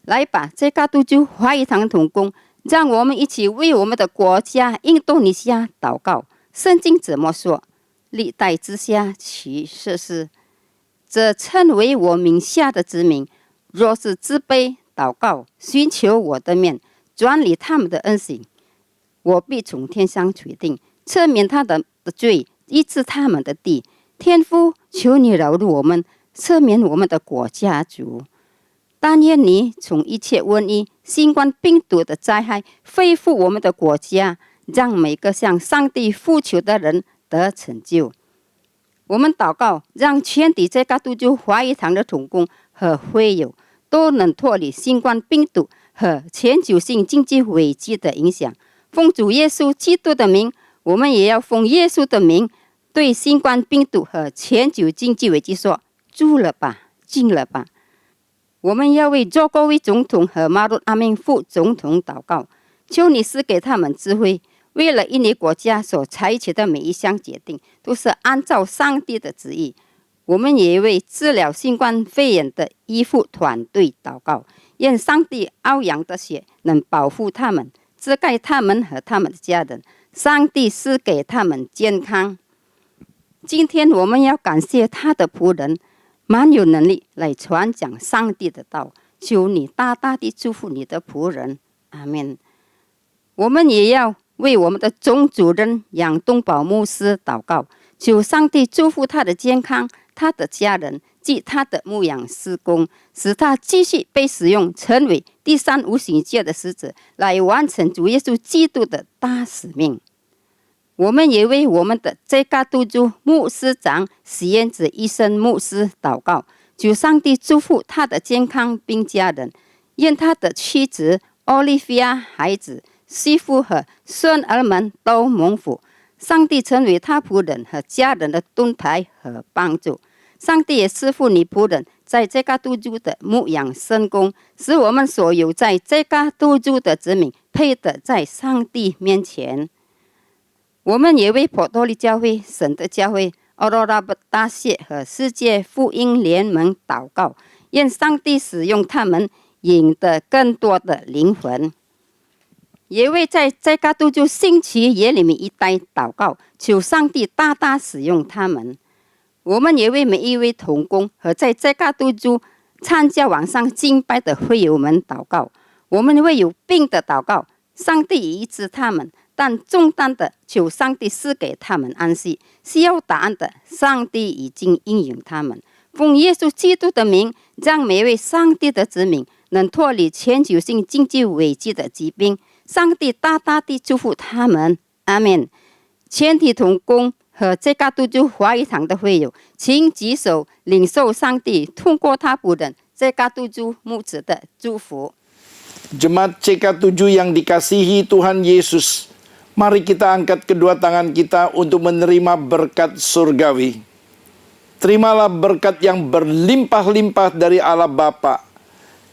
来吧，在嘎都州华语堂同工，让我们一起为我们的国家印度尼西亚祷告。圣经怎么说？历代之下其实是，这称为我名下的子民，若是自卑祷告，寻求我的面，转离他们的恶行，我必从天上垂听，赦免他的罪，医治他们的地。天父，求你饶恕我们，赦免我们的国家主。但愿你从一切瘟疫、新冠病毒的灾害恢复我们的国家，让每个向上帝呼求的人得成就。我们祷告，让全体在嘎都州华语堂的同工和会友都能脱离新冠病毒和全球性经济危机的影响。奉主耶稣基督的名，我们也要奉耶稣的名，对新冠病毒和全球经济危机说：住了吧，静了吧。我们要为佐戈维总统和马鲁阿明副总统祷告，求你赐给他们智慧，为了印尼国家所采取的每一项决定，都是按照上帝的旨意。我们也为治疗新冠肺炎的医护团队祷告，愿上帝羔羊的血能保护他们，遮盖他们和他们的家人。上帝赐给他们健康。今天我们要感谢他的仆人，蛮有能力来传讲上帝的道。求你大大地祝福你的仆人，阿们。我们也要为我们的总主任杨东宝牧师祷告，求上帝祝福他的健康，他的家人及他的牧养事工，使他继续被使用，成为第三无形界的使者，来完成主耶稣基督的大使命。我们也为我们的这嘎督主牧师长许愿子医生牧师祷告，求上帝祝福他的健康并家人，愿他的妻子奥利菲亚、孩子、媳妇和孙儿们都蒙福。上帝成为他仆人和家人的盾牌和帮助。上帝也赐福你仆人在这嘎督主的牧养圣工，使我们所有在这嘎督主的子民配得在上帝面前。我们也为普多利教会、神的教会、奥罗拉布大谢和世界福音联盟祷告，愿上帝使用他们，引得更多的灵魂。也为在这嘎督主兴起耶利米一带祷告，求上帝大大使用他们。我们也为每一位同工和在这嘎督主参加网上敬拜的会友们祷告。我们为有病的祷告，上帝医治他们，但重担的求上帝赐给他们安息，需要答案的上帝已经应允他们。奉耶稣基督的名，让每位上帝的子民能脱离全球性经济危机的疾病，上帝大大地祝福他们，阿们。全体同工和这嘎督主华语堂的会友，请举手领受上帝通过他仆人这嘎督主牧者的祝福。Jemaat CK7 yang dikasihi Tuhan Yesus, mari kita angkat kedua tangan kita untuk menerima berkat surgawi. Terimalah berkat yang berlimpah-limpah dari Allah Bapa,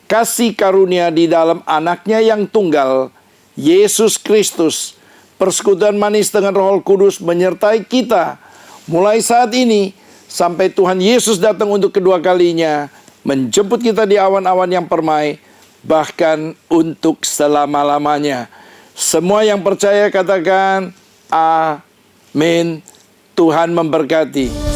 kasih karunia di dalam anaknya yang tunggal, Yesus Kristus, persekutuan manis dengan Roh Kudus menyertai kita mulai saat ini sampai Tuhan Yesus datang untuk kedua kalinya, menjemput kita di awan-awan yang permai, bahkan untuk selama-lamanya. Semua yang percaya katakan amin. Tuhan memberkati.